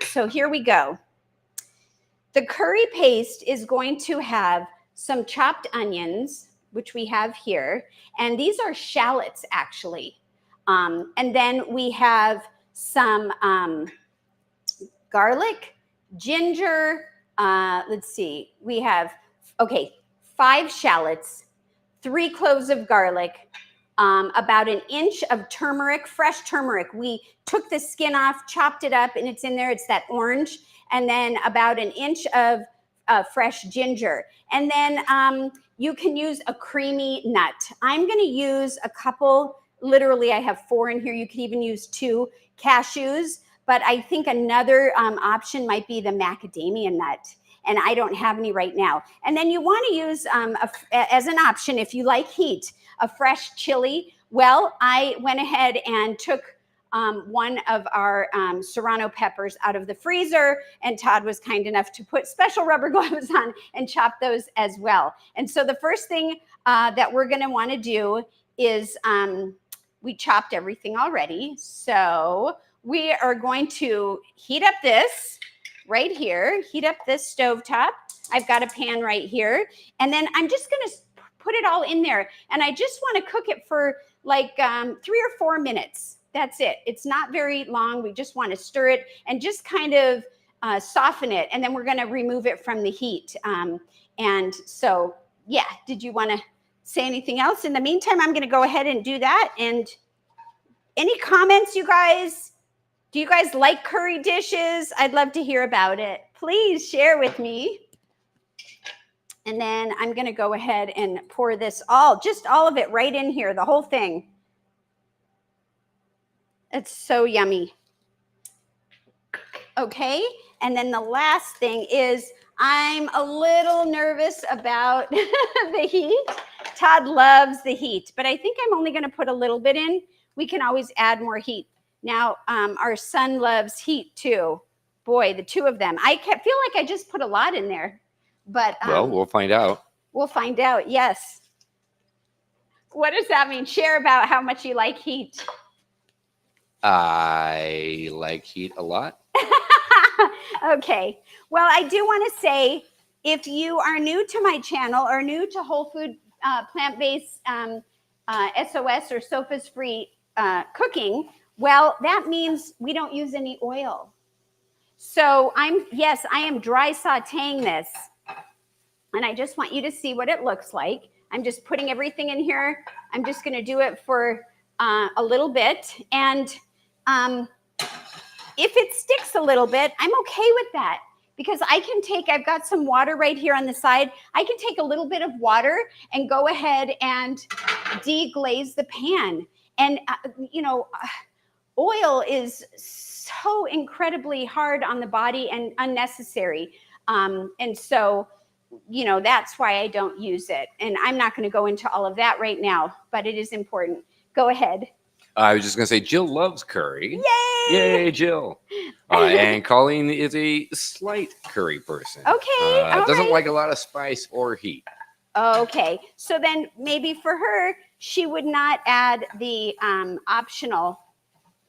So here we go. The curry paste is going to have some chopped onions, which we have here. And these are shallots, actually. And then we have some garlic, ginger. Let's see. We have, 5 shallots, 3 cloves of garlic, about an inch of turmeric, fresh turmeric. We took the skin off, chopped it up, and it's in there. It's that orange. And then about an inch of fresh ginger. And then you can use a creamy nut. I'm going to use a couple, literally I have 4 in here. You could even use 2 cashews, but I think another option might be the macadamia nut. And I don't have any right now. And then you want to use, as an option, if you like heat, a fresh chili. Well, I went ahead and took one of our serrano peppers out of the freezer, and Todd was kind enough to put special rubber gloves on and chop those as well. And so the first thing that we're going to want to do is we chopped everything already. So we are going to heat up this right here, heat up this stovetop. I've got a pan right here. And then I'm just going to put it all in there. And I just want to cook it for like 3 or 4 minutes. That's it. It's not very long. We just want to stir it and just kind of soften it. And then we're going to remove it from the heat. And so, yeah, did you want to say anything else? In the meantime, I'm going to go ahead and do that. And any comments, you guys? Do you guys like curry dishes? I'd love to hear about it. Please share with me. And then I'm going to go ahead and pour this just all of it right in here, the whole thing. It's so yummy. Okay, and then the last thing is I'm a little nervous about the heat. Todd loves the heat, but I think I'm only going to put a little bit in. We can always add more heat. Now, our son loves heat too. Boy, the 2 of them. I feel like I just put a lot in there, but well, we'll find out. We'll find out. Yes. What does that mean? Share about how much you like heat. I like heat a lot. Okay. Well, I do want to say, if you are new to my channel or new to whole food plant-based SOS or SOFA's free cooking, well, that means we don't use any oil. So I am dry sauteing this. And I just want you to see what it looks like. I'm just putting everything in here. I'm just going to do it for a little bit. And if it sticks a little bit, I'm okay with that. Because I've got some water right here on the side. I can take a little bit of water and go ahead and deglaze the pan. And, oil is so incredibly hard on the body and unnecessary. And so, that's why I don't use it. And I'm not going to go into all of that right now, but it is important. Go ahead. I was just going to say, Jill loves curry. Yay! Yay, Jill. And Colleen is a slight curry person. Okay. Doesn't like a lot of spice or heat. Okay. So then maybe for her, she would not add the optional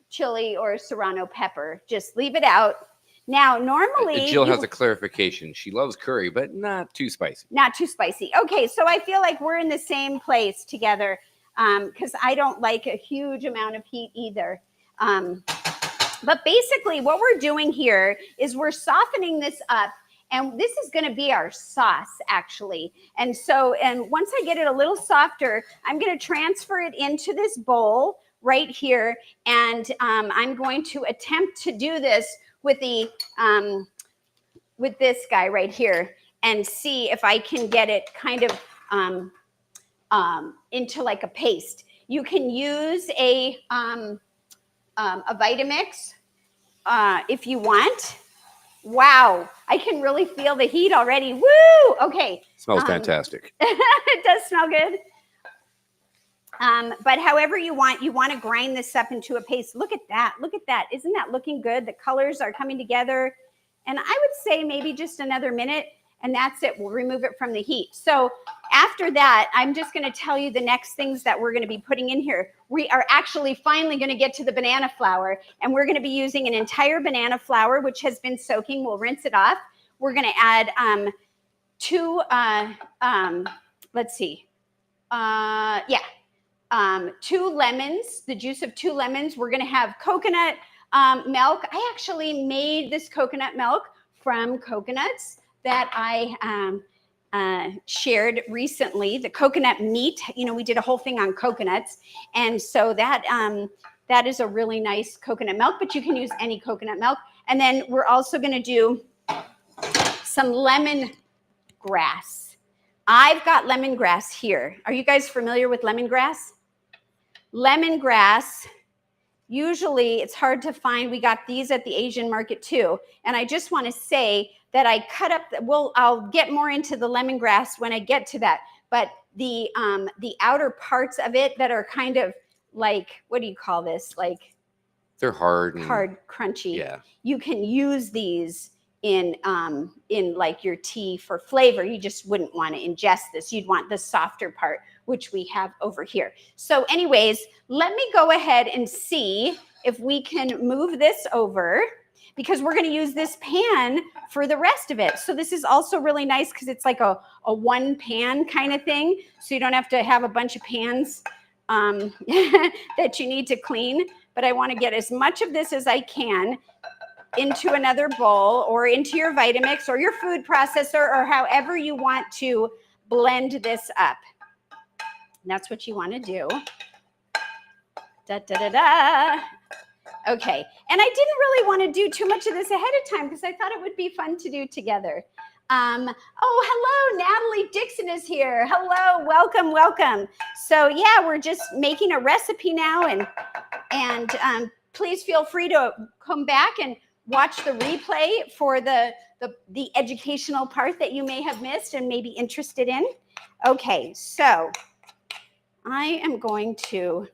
chili or serrano pepper. Just leave it out. Now, normally... Jill has a clarification. She loves curry, but not too spicy. Not too spicy. Okay, so I feel like we're in the same place together because I don't like a huge amount of heat either. But basically, what we're doing here is we're softening this up, and this is going to be our sauce, actually. And once I get it a little softer, I'm going to transfer it into this bowl right here, and I'm going to attempt to do this with this guy right here and see if I can get it kind of into like a paste. You can use a Vitamix if you want. Wow, I can really feel the heat already. Woo! Okay. Smells fantastic. It does smell good. But however you want to grind this up into a paste. Look at that. Look at that. Isn't that looking good? The colors are coming together. And I would say maybe just another minute, and that's it. We'll remove it from the heat. So after that, I'm just going to tell you the next things that we're going to be putting in here. We are actually finally going to get to the banana flour, and we're going to be using an entire banana flour, which has been soaking. We'll rinse it off. We're going to add two lemons, the juice of 2 lemons. We're going to have coconut milk. I actually made this coconut milk from coconuts that I shared recently. The coconut meat, we did a whole thing on coconuts. And so that is a really nice coconut milk, but you can use any coconut milk. And then we're also going to do some lemon grass. I've got lemongrass here. Are you guys familiar with lemongrass? Lemongrass, usually it's hard to find. We got these at the Asian market too. And I just want to say that I cut up, I'll get more into the lemongrass when I get to that. But the outer parts of it that are kind of like, what do you call this? Like, they're hard, crunchy. Yeah. You can use these in like your tea for flavor. You just wouldn't want to ingest this. You'd want the softer part, which we have over here. So anyways, let me go ahead and see if we can move this over, because we're going to use this pan for the rest of it. So this is also really nice because it's like a one pan kind of thing. So you don't have to have a bunch of pans that you need to clean. But I want to get as much of this as I can into another bowl or into your Vitamix or your food processor or however you want to blend this up. And that's what you want to do. Da, da, da, da. Okay, and I didn't really want to do too much of this ahead of time because I thought it would be fun to do together. Oh, hello, Natalie Dixon is here. Hello, welcome, welcome. So yeah, we're just making a recipe now, and please feel free to come back and watch the replay for the educational part that you may have missed and may be interested in. Okay, so I am going to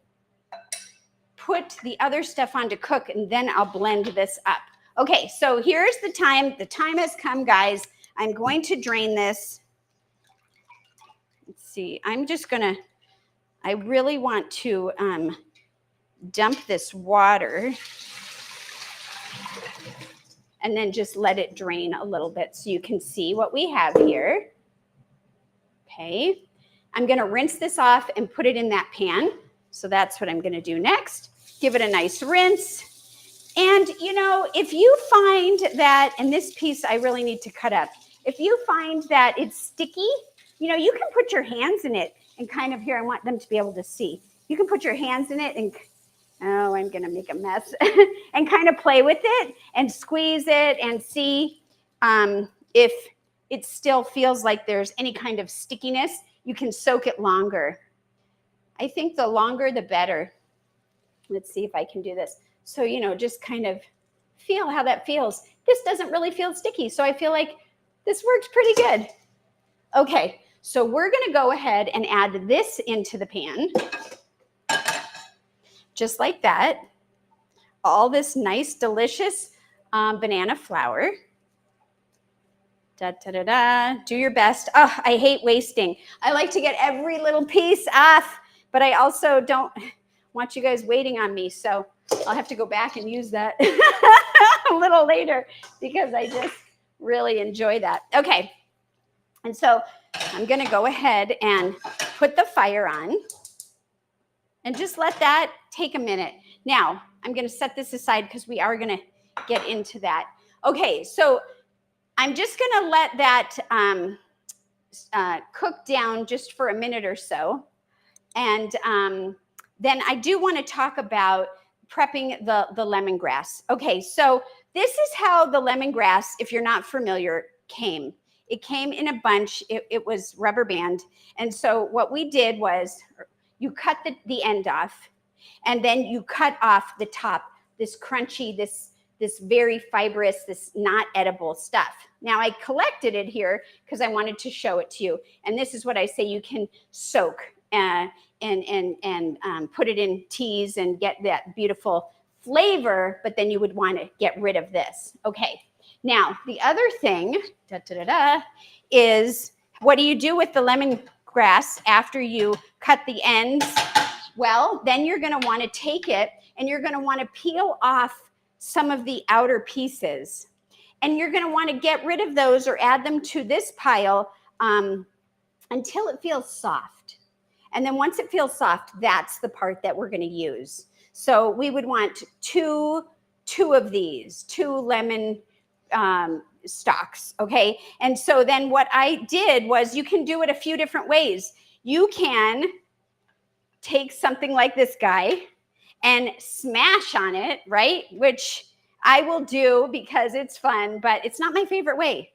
put the other stuff on to cook, and then I'll blend this up. Okay, so here's the time. The time has come, guys. I'm going to drain this. Let's see. I really want to dump this water and then just let it drain a little bit so you can see what we have here. Okay. I'm going to rinse this off and put it in that pan. So that's what I'm going to do next. Give it a nice rinse. And, you know, if you find that, and this piece I really need to cut up, if you find that it's sticky, you know, you can put your hands in it and kind of, here, I want them to be able to see. You can put your hands in it and, oh, I'm going to make a mess, and kind of play with it and squeeze it and see if it still feels like there's any kind of stickiness. You can soak it longer. I think the longer, the better. Let's see if I can do this. So, you know, just kind of feel how that feels. This doesn't really feel sticky, so I feel like this works pretty good. Okay, so we're going to go ahead and add this into the pan. Just like that. All this nice, delicious banana flour. Da, da, da, da. Do your best. Oh, I hate wasting. I like to get every little piece off, but I also don't want you guys waiting on me. So I'll have to go back and use that a little later because I just really enjoy that. Okay. And so I'm going to go ahead and put the fire on and just let that take a minute. Now, I'm going to set this aside because we are going to get into that. Okay, so I'm just going to let that cook down just for a minute or so. And then I do want to talk about prepping the lemongrass. Okay, so this is how the lemongrass, if you're not familiar, came. It came in a bunch. It was rubber band. And so what we did was you cut the end off, and then you cut off the top, this crunchy, this very fibrous, this not edible stuff. Now I collected it here because I wanted to show it to you. And this is what I say you can soak and put it in teas and get that beautiful flavor, but then you would want to get rid of this. Okay, now the other thing is, what do you do with the lemongrass after you cut the ends? Well, then you're going to want to take it and you're going to want to peel off some of the outer pieces. And you're going to want to get rid of those or add them to this pile until it feels soft. And then once it feels soft, that's the part that we're going to use. So we would want two of these, 2 lemon stalks, okay? And so then what I did was, you can do it a few different ways. You can take something like this guy and smash on it, right? Which I will do because it's fun, but it's not my favorite way.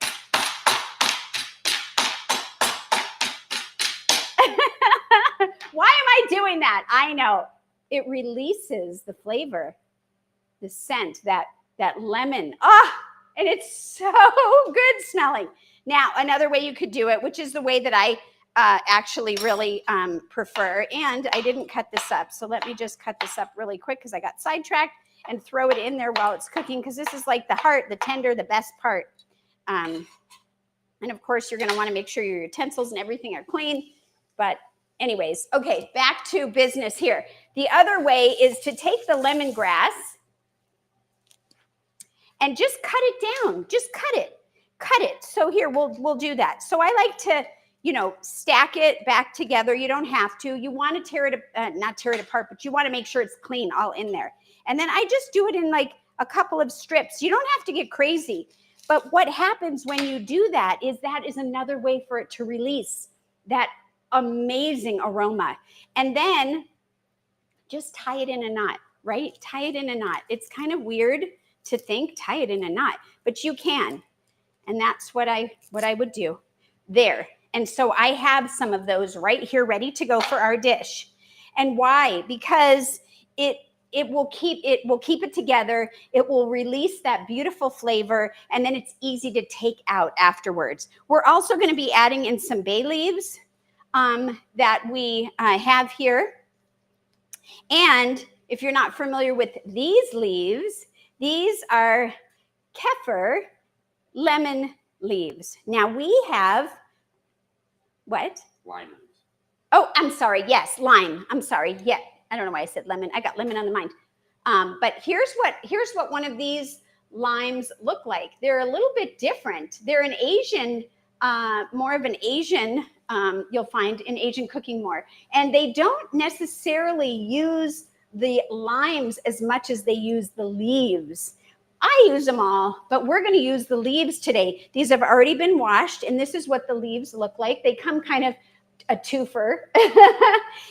Why am I doing that? I know. It releases the flavor, the scent, that lemon. And it's so good smelling. Now, another way you could do it, which is the way that I actually really prefer, and I didn't cut this up. So let me just cut this up really quick because I got sidetracked, and throw it in there while it's cooking, because this is like the heart, the tender, the best part. And of course, you're going to want to make sure your utensils and everything are clean. But anyways, okay, back to business here. The other way is to take the lemongrass and just cut it down. Just cut it. So here, we'll do that. So I like to, stack it back together. You don't have to. You want to tear it, not tear it apart, but you want to make sure it's clean all in there. And then I just do it in like a couple of strips. You don't have to get crazy. But what happens when you do that is another way for it to release that amazing aroma. And then just tie it in a knot, right? Tie it in a knot. It's kind of weird to think tie it in a knot, but you can. And that's what I would do there. And so I have some of those right here ready to go for our dish. And why? Because it will keep it together. It will release that beautiful flavor, and then it's easy to take out afterwards. We're also going to be adding in some bay leaves that we have here. And if you're not familiar with these leaves, these are kaffir lemon leaves. Now we have what? Lime. Oh, I'm sorry. Yes, lime. I'm sorry. Yeah. I don't know why I said lemon. I got lemon on the mind. But here's what one of these limes look like. They're a little bit different. They're an Asian, more of an Asian, you'll find in Asian cooking more. And they don't necessarily use the limes as much as they use the leaves. I use them all, but we're going to use the leaves today. These have already been washed, and this is what the leaves look like. They come kind of a twofer.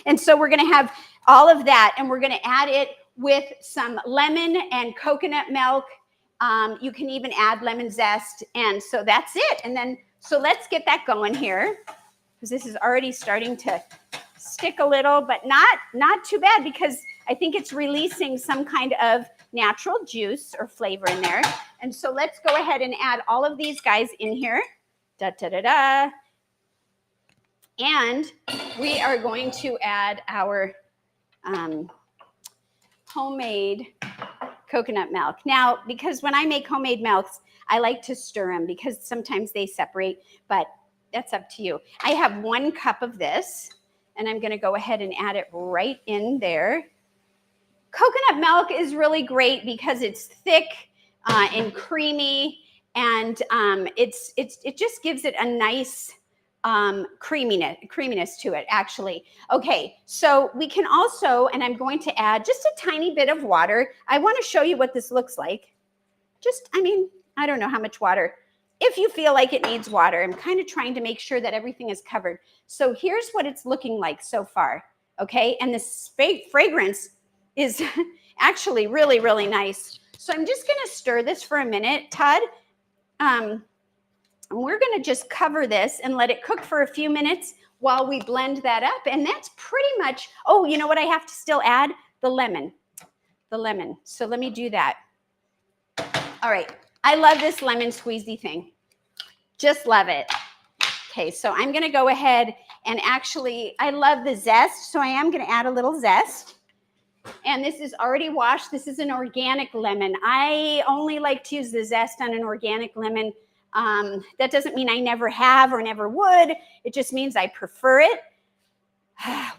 And so we're going to have all of that, and we're going to add it with some lemon and coconut milk. You can even add lemon zest. And so that's it. And then, so let's get that going here, because this is already starting to stick a little, but not too bad, because I think it's releasing some kind of natural juice or flavor in there. And so let's go ahead and add all of these guys in here. Da, da, da, da. And we are going to add our homemade coconut milk. Now, because when I make homemade milks, I like to stir them because sometimes they separate, but that's up to you. I have 1 cup of this, and I'm going to go ahead and add it right in there. Coconut milk is really great because it's thick and creamy, and it just gives it a nice creaminess to it, actually. Okay, so we can also, and I'm going to add just a tiny bit of water. I want to show you what this looks like. I don't know how much water. If you feel like it needs water, I'm kind of trying to make sure that everything is covered. So here's what it's looking like so far, okay? And the fragrance is actually really, really nice. So I'm just going to stir this for a minute, Todd. And we're going to just cover this and let it cook for a few minutes while we blend that up. And that's pretty much, oh, you know what I have to still add? The lemon. So let me do that. All right. I love this lemon squeezy thing. Just love it. Okay, so I'm going to go ahead and actually, I love the zest, so I am going to add a little zest. And this is already washed. This is an organic lemon. I only like to use the zest on an organic lemon. That doesn't mean I never have or never would. It just means I prefer it.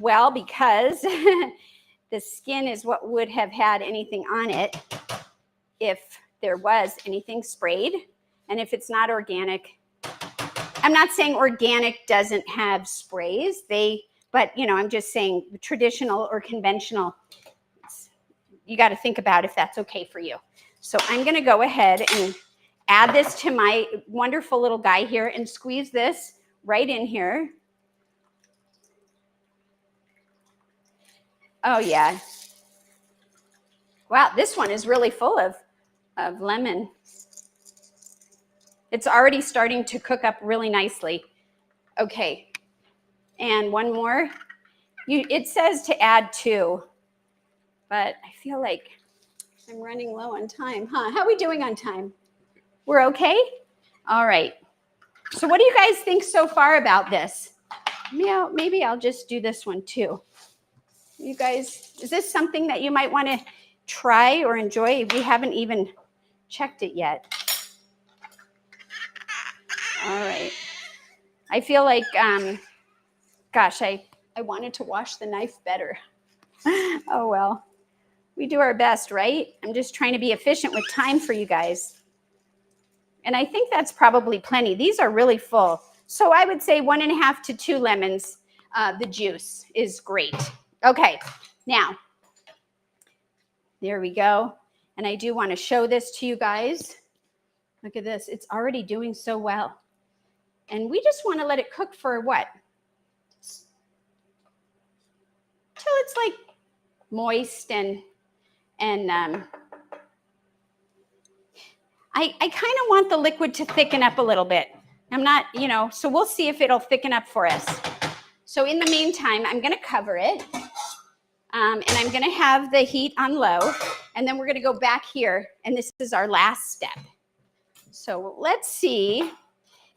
Well, because the skin is what would have had anything on it if there was anything sprayed. And if it's not organic, I'm not saying organic doesn't have sprays. But I'm just saying traditional or conventional, you got to think about if that's okay for you. So I'm going to go ahead and add this to my wonderful little guy here and squeeze this right in here. Oh, yeah. Wow, this one is really full of lemon. It's already starting to cook up really nicely. Okay. And one more. It says to add 2, but I feel like I'm running low on time, huh? How are we doing on time? We're okay? All right. So what do you guys think so far about this? Maybe I'll just do this one too. You guys, is this something that you might want to try or enjoy if we haven't even checked it yet? All right. I feel like, gosh, I wanted to wash the knife better. Oh, well, we do our best, right? I'm just trying to be efficient with time for you guys. And I think that's probably plenty. These are really full. So I would say 1.5 to 2 lemons. The juice is great. Okay, now, there we go. And I do want to show this to you guys. Look at this. It's already doing so well. And we just want to let it cook for what? Till it's like moist and I kind of want the liquid to thicken up a little bit. I'm not, so we'll see if it'll thicken up for us. So in the meantime, I'm going to cover it. And I'm going to have the heat on low. And then we're going to go back here. And this is our last step. So let's see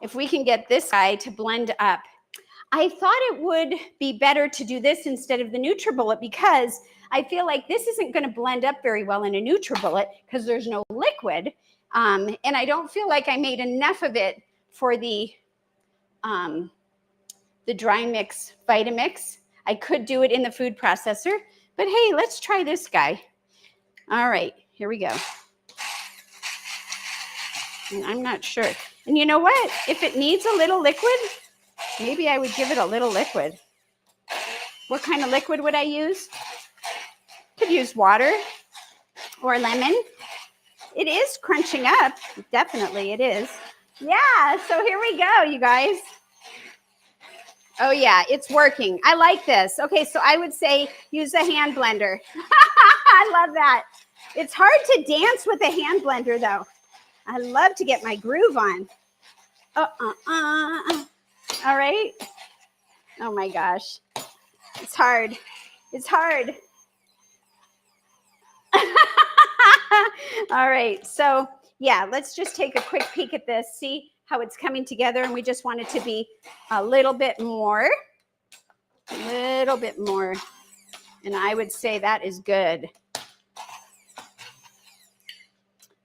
if we can get this guy to blend up. I thought it would be better to do this instead of the NutriBullet because I feel like this isn't going to blend up very well in a NutriBullet because there's no liquid. And I don't feel like I made enough of it for the dry mix Vitamix. I could do it in the food processor, but hey, let's try this guy. All right, here we go. And I'm not sure. And you know what? If it needs a little liquid, maybe I would give it a little liquid. What kind of liquid would I use? Could use water or lemon. It is crunching up. Definitely it is. Yeah, so here we go, you guys. Oh yeah, it's working. I like this. Okay, so I would say use a hand blender. I love that. It's hard to dance with a hand blender though. I love to get my groove on. All right. Oh my gosh. It's hard. It's hard. All right. So yeah, let's just take a quick peek at this. See how it's coming together. And we just want it to be a little bit more. And I would say that is good.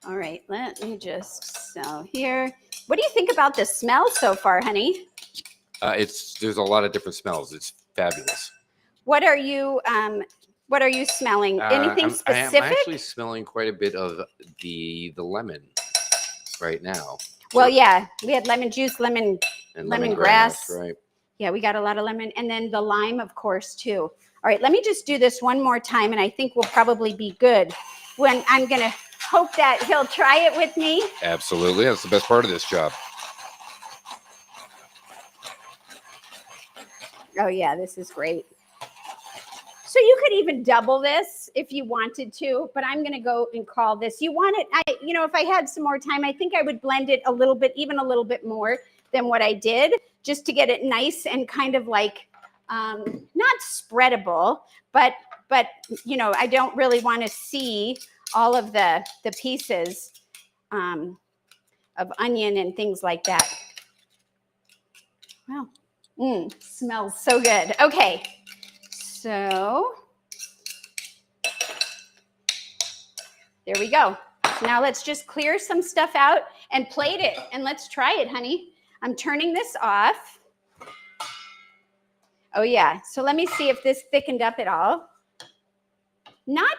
All right. Let me just, so here. What do you think about the smell so far, honey? There's a lot of different smells. It's fabulous. What are you smelling? Anything specific? I'm actually smelling quite a bit of the lemon right now. Well, yeah, we had lemon juice, lemongrass. Right. Yeah, we got a lot of lemon, and then the lime, of course, too. All right, let me just do this one more time, and I think we'll probably be good. When I'm gonna hope that he'll try it with me. Absolutely, that's the best part of this job. Oh yeah, this is great. So you could even double this if you wanted to, but I'm going to go and call this. You want it, if I had some more time, I think I would blend it a little bit, even a little bit more than what I did, just to get it nice and kind of like, not spreadable, but I don't really want to see all of the pieces of onion and things like that. Wow, smells so good. Okay. So there we go. Now let's just clear some stuff out and plate it, and let's try it, honey. I'm turning this off. Oh yeah, so let me see if this thickened up at all. Not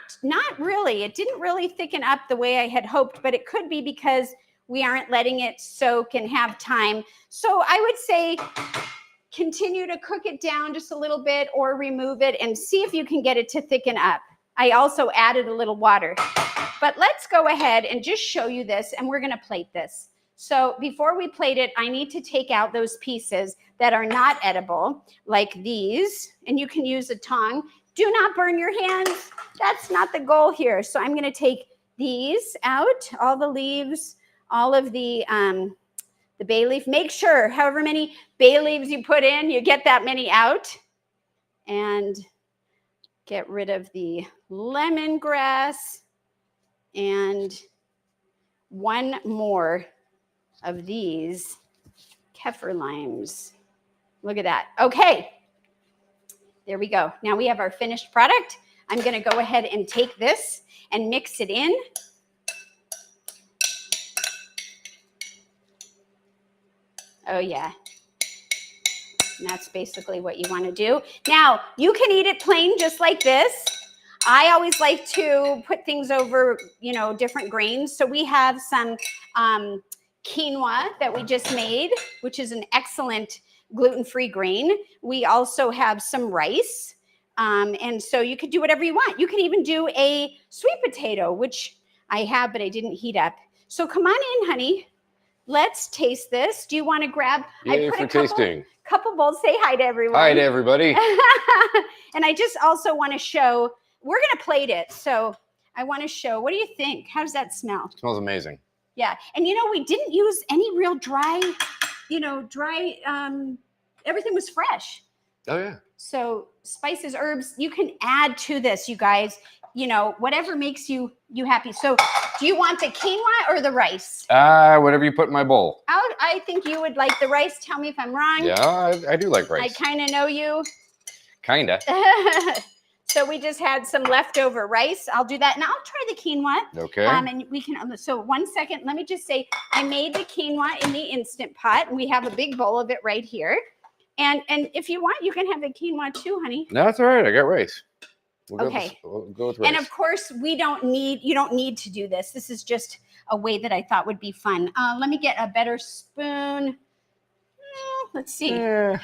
really. It didn't really thicken up the way I had hoped, but it could be because we aren't letting it soak and have time. So I would say continue to cook it down just a little bit or remove it and see if you can get it to thicken up. I also added a little water. But let's go ahead and just show you this, and we're going to plate this. So before we plate it, I need to take out those pieces that are not edible, like these, and you can use a tongue. Do not burn your hands. That's not the goal here. So I'm going to take these out, all the leaves, all of the the bay leaf. Make sure however many bay leaves you put in, you get that many out. And get rid of the lemongrass. And one more of these kaffir limes. Look at that. Okay. There we go. Now we have our finished product. I'm going to go ahead and take this and mix it in. Oh, yeah. And that's basically what you want to do. Now, you can eat it plain just like this. I always like to put things over, different grains. So we have some quinoa that we just made, which is an excellent gluten-free grain. We also have some rice. And so you could do whatever you want. You can even do a sweet potato, which I have, but I didn't heat up. So come on in, honey. Let's taste this. Do you want to grab? Yay for tasting. Couple bowls. Say hi to everyone. Hi to everybody. And I just also want to show, we're going to plate it. So I want to show, what do you think? How does that smell? It smells amazing. Yeah. And we didn't use any real dry, everything was fresh. Oh, yeah. So spices, herbs, you can add to this, you guys, whatever makes you happy. So do you want the quinoa or the rice? Whatever you put in my bowl. I think you would like the rice. Tell me if I'm wrong. Yeah, I do like rice. I kind of know you. Kind of. So we just had some leftover rice. I'll do that. And I'll try the quinoa. Okay. And we can, so 1 second, let me just say, I made the quinoa in the Instant Pot, and we have a big bowl of it right here. And if you want, you can have the quinoa too, honey. No, that's all right. I got rice. We'll go with rice. And of course, you don't need to do this. This is just a way that I thought would be fun. Let me get a better spoon. Let's see. Yeah.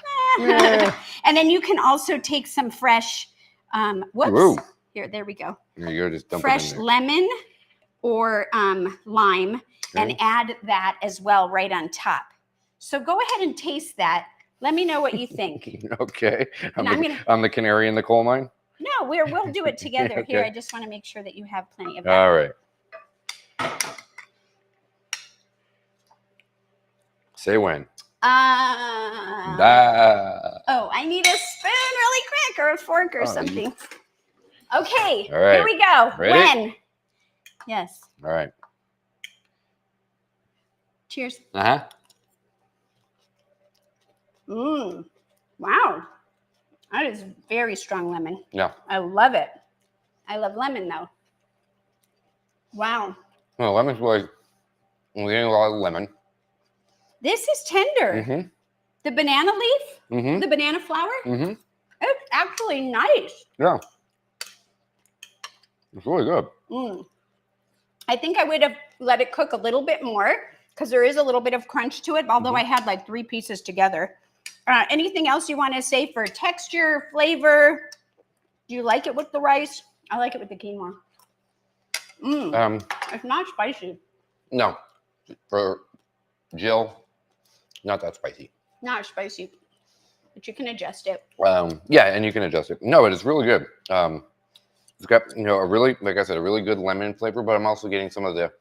And then you can also take some fresh, Whoa. There we go. There you go. Just dump Fresh it in there. lemon or lime, Okay. and add that as well right on top. So go ahead and taste that. Let me know what you think. Okay. And I'm the canary in the coal mine? No, we'll do it together. Okay. Here, I just want to make sure that you have plenty of that. All right. Say when. Oh, I need a spoon really quick, or a fork or something. Okay, All right. Here we go. Ready? When? Yes. All right. Cheers. Uh-huh. Wow. That is very strong lemon. Yeah. I love it. I love lemon though. Wow. Well, lemon's like, we're getting a lot of lemon. This is tender. Mm-hmm. The banana leaf, Mm-hmm. the banana flour, Mm-hmm. it's actually nice. Yeah. It's really good. I think I would have let it cook a little bit more because there is a little bit of crunch to it, although I had like 3 pieces together. Anything else you want to say for texture, flavor? Do you like it with the rice? I like it with the quinoa. It's not spicy. No. For Jill, not that spicy. Not spicy, but you can adjust it. Yeah, and you can adjust it. No, it is really good. It's got, a really, like I said, a really good lemon flavor, but I'm also getting some of the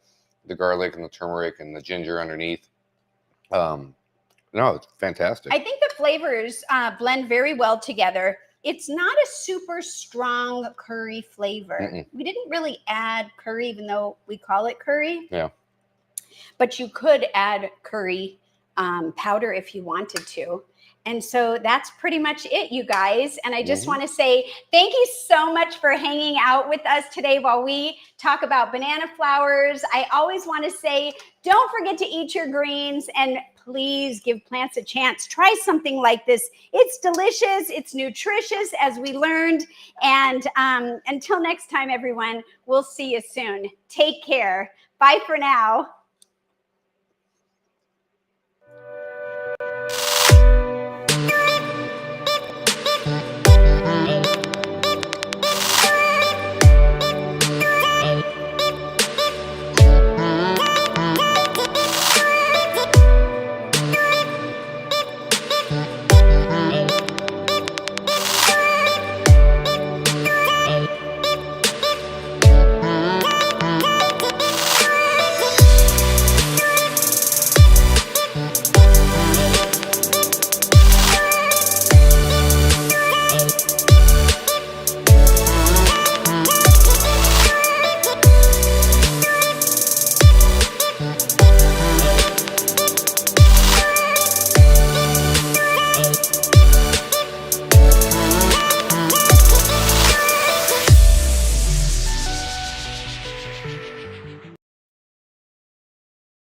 garlic and the turmeric and the ginger underneath. No, it's fantastic. I think the flavors blend very well together. It's not a super strong curry flavor. We didn't really add curry, even though we call it curry. Yeah. But you could add curry powder if you wanted to. And so that's pretty much it, you guys. And I just want to say thank you so much for hanging out with us today while we talk about banana flowers. I always want to say, don't forget to eat your greens, and please give plants a chance. Try something like this. It's delicious. It's nutritious, as we learned. And until next time, everyone, we'll see you soon. Take care. Bye for now.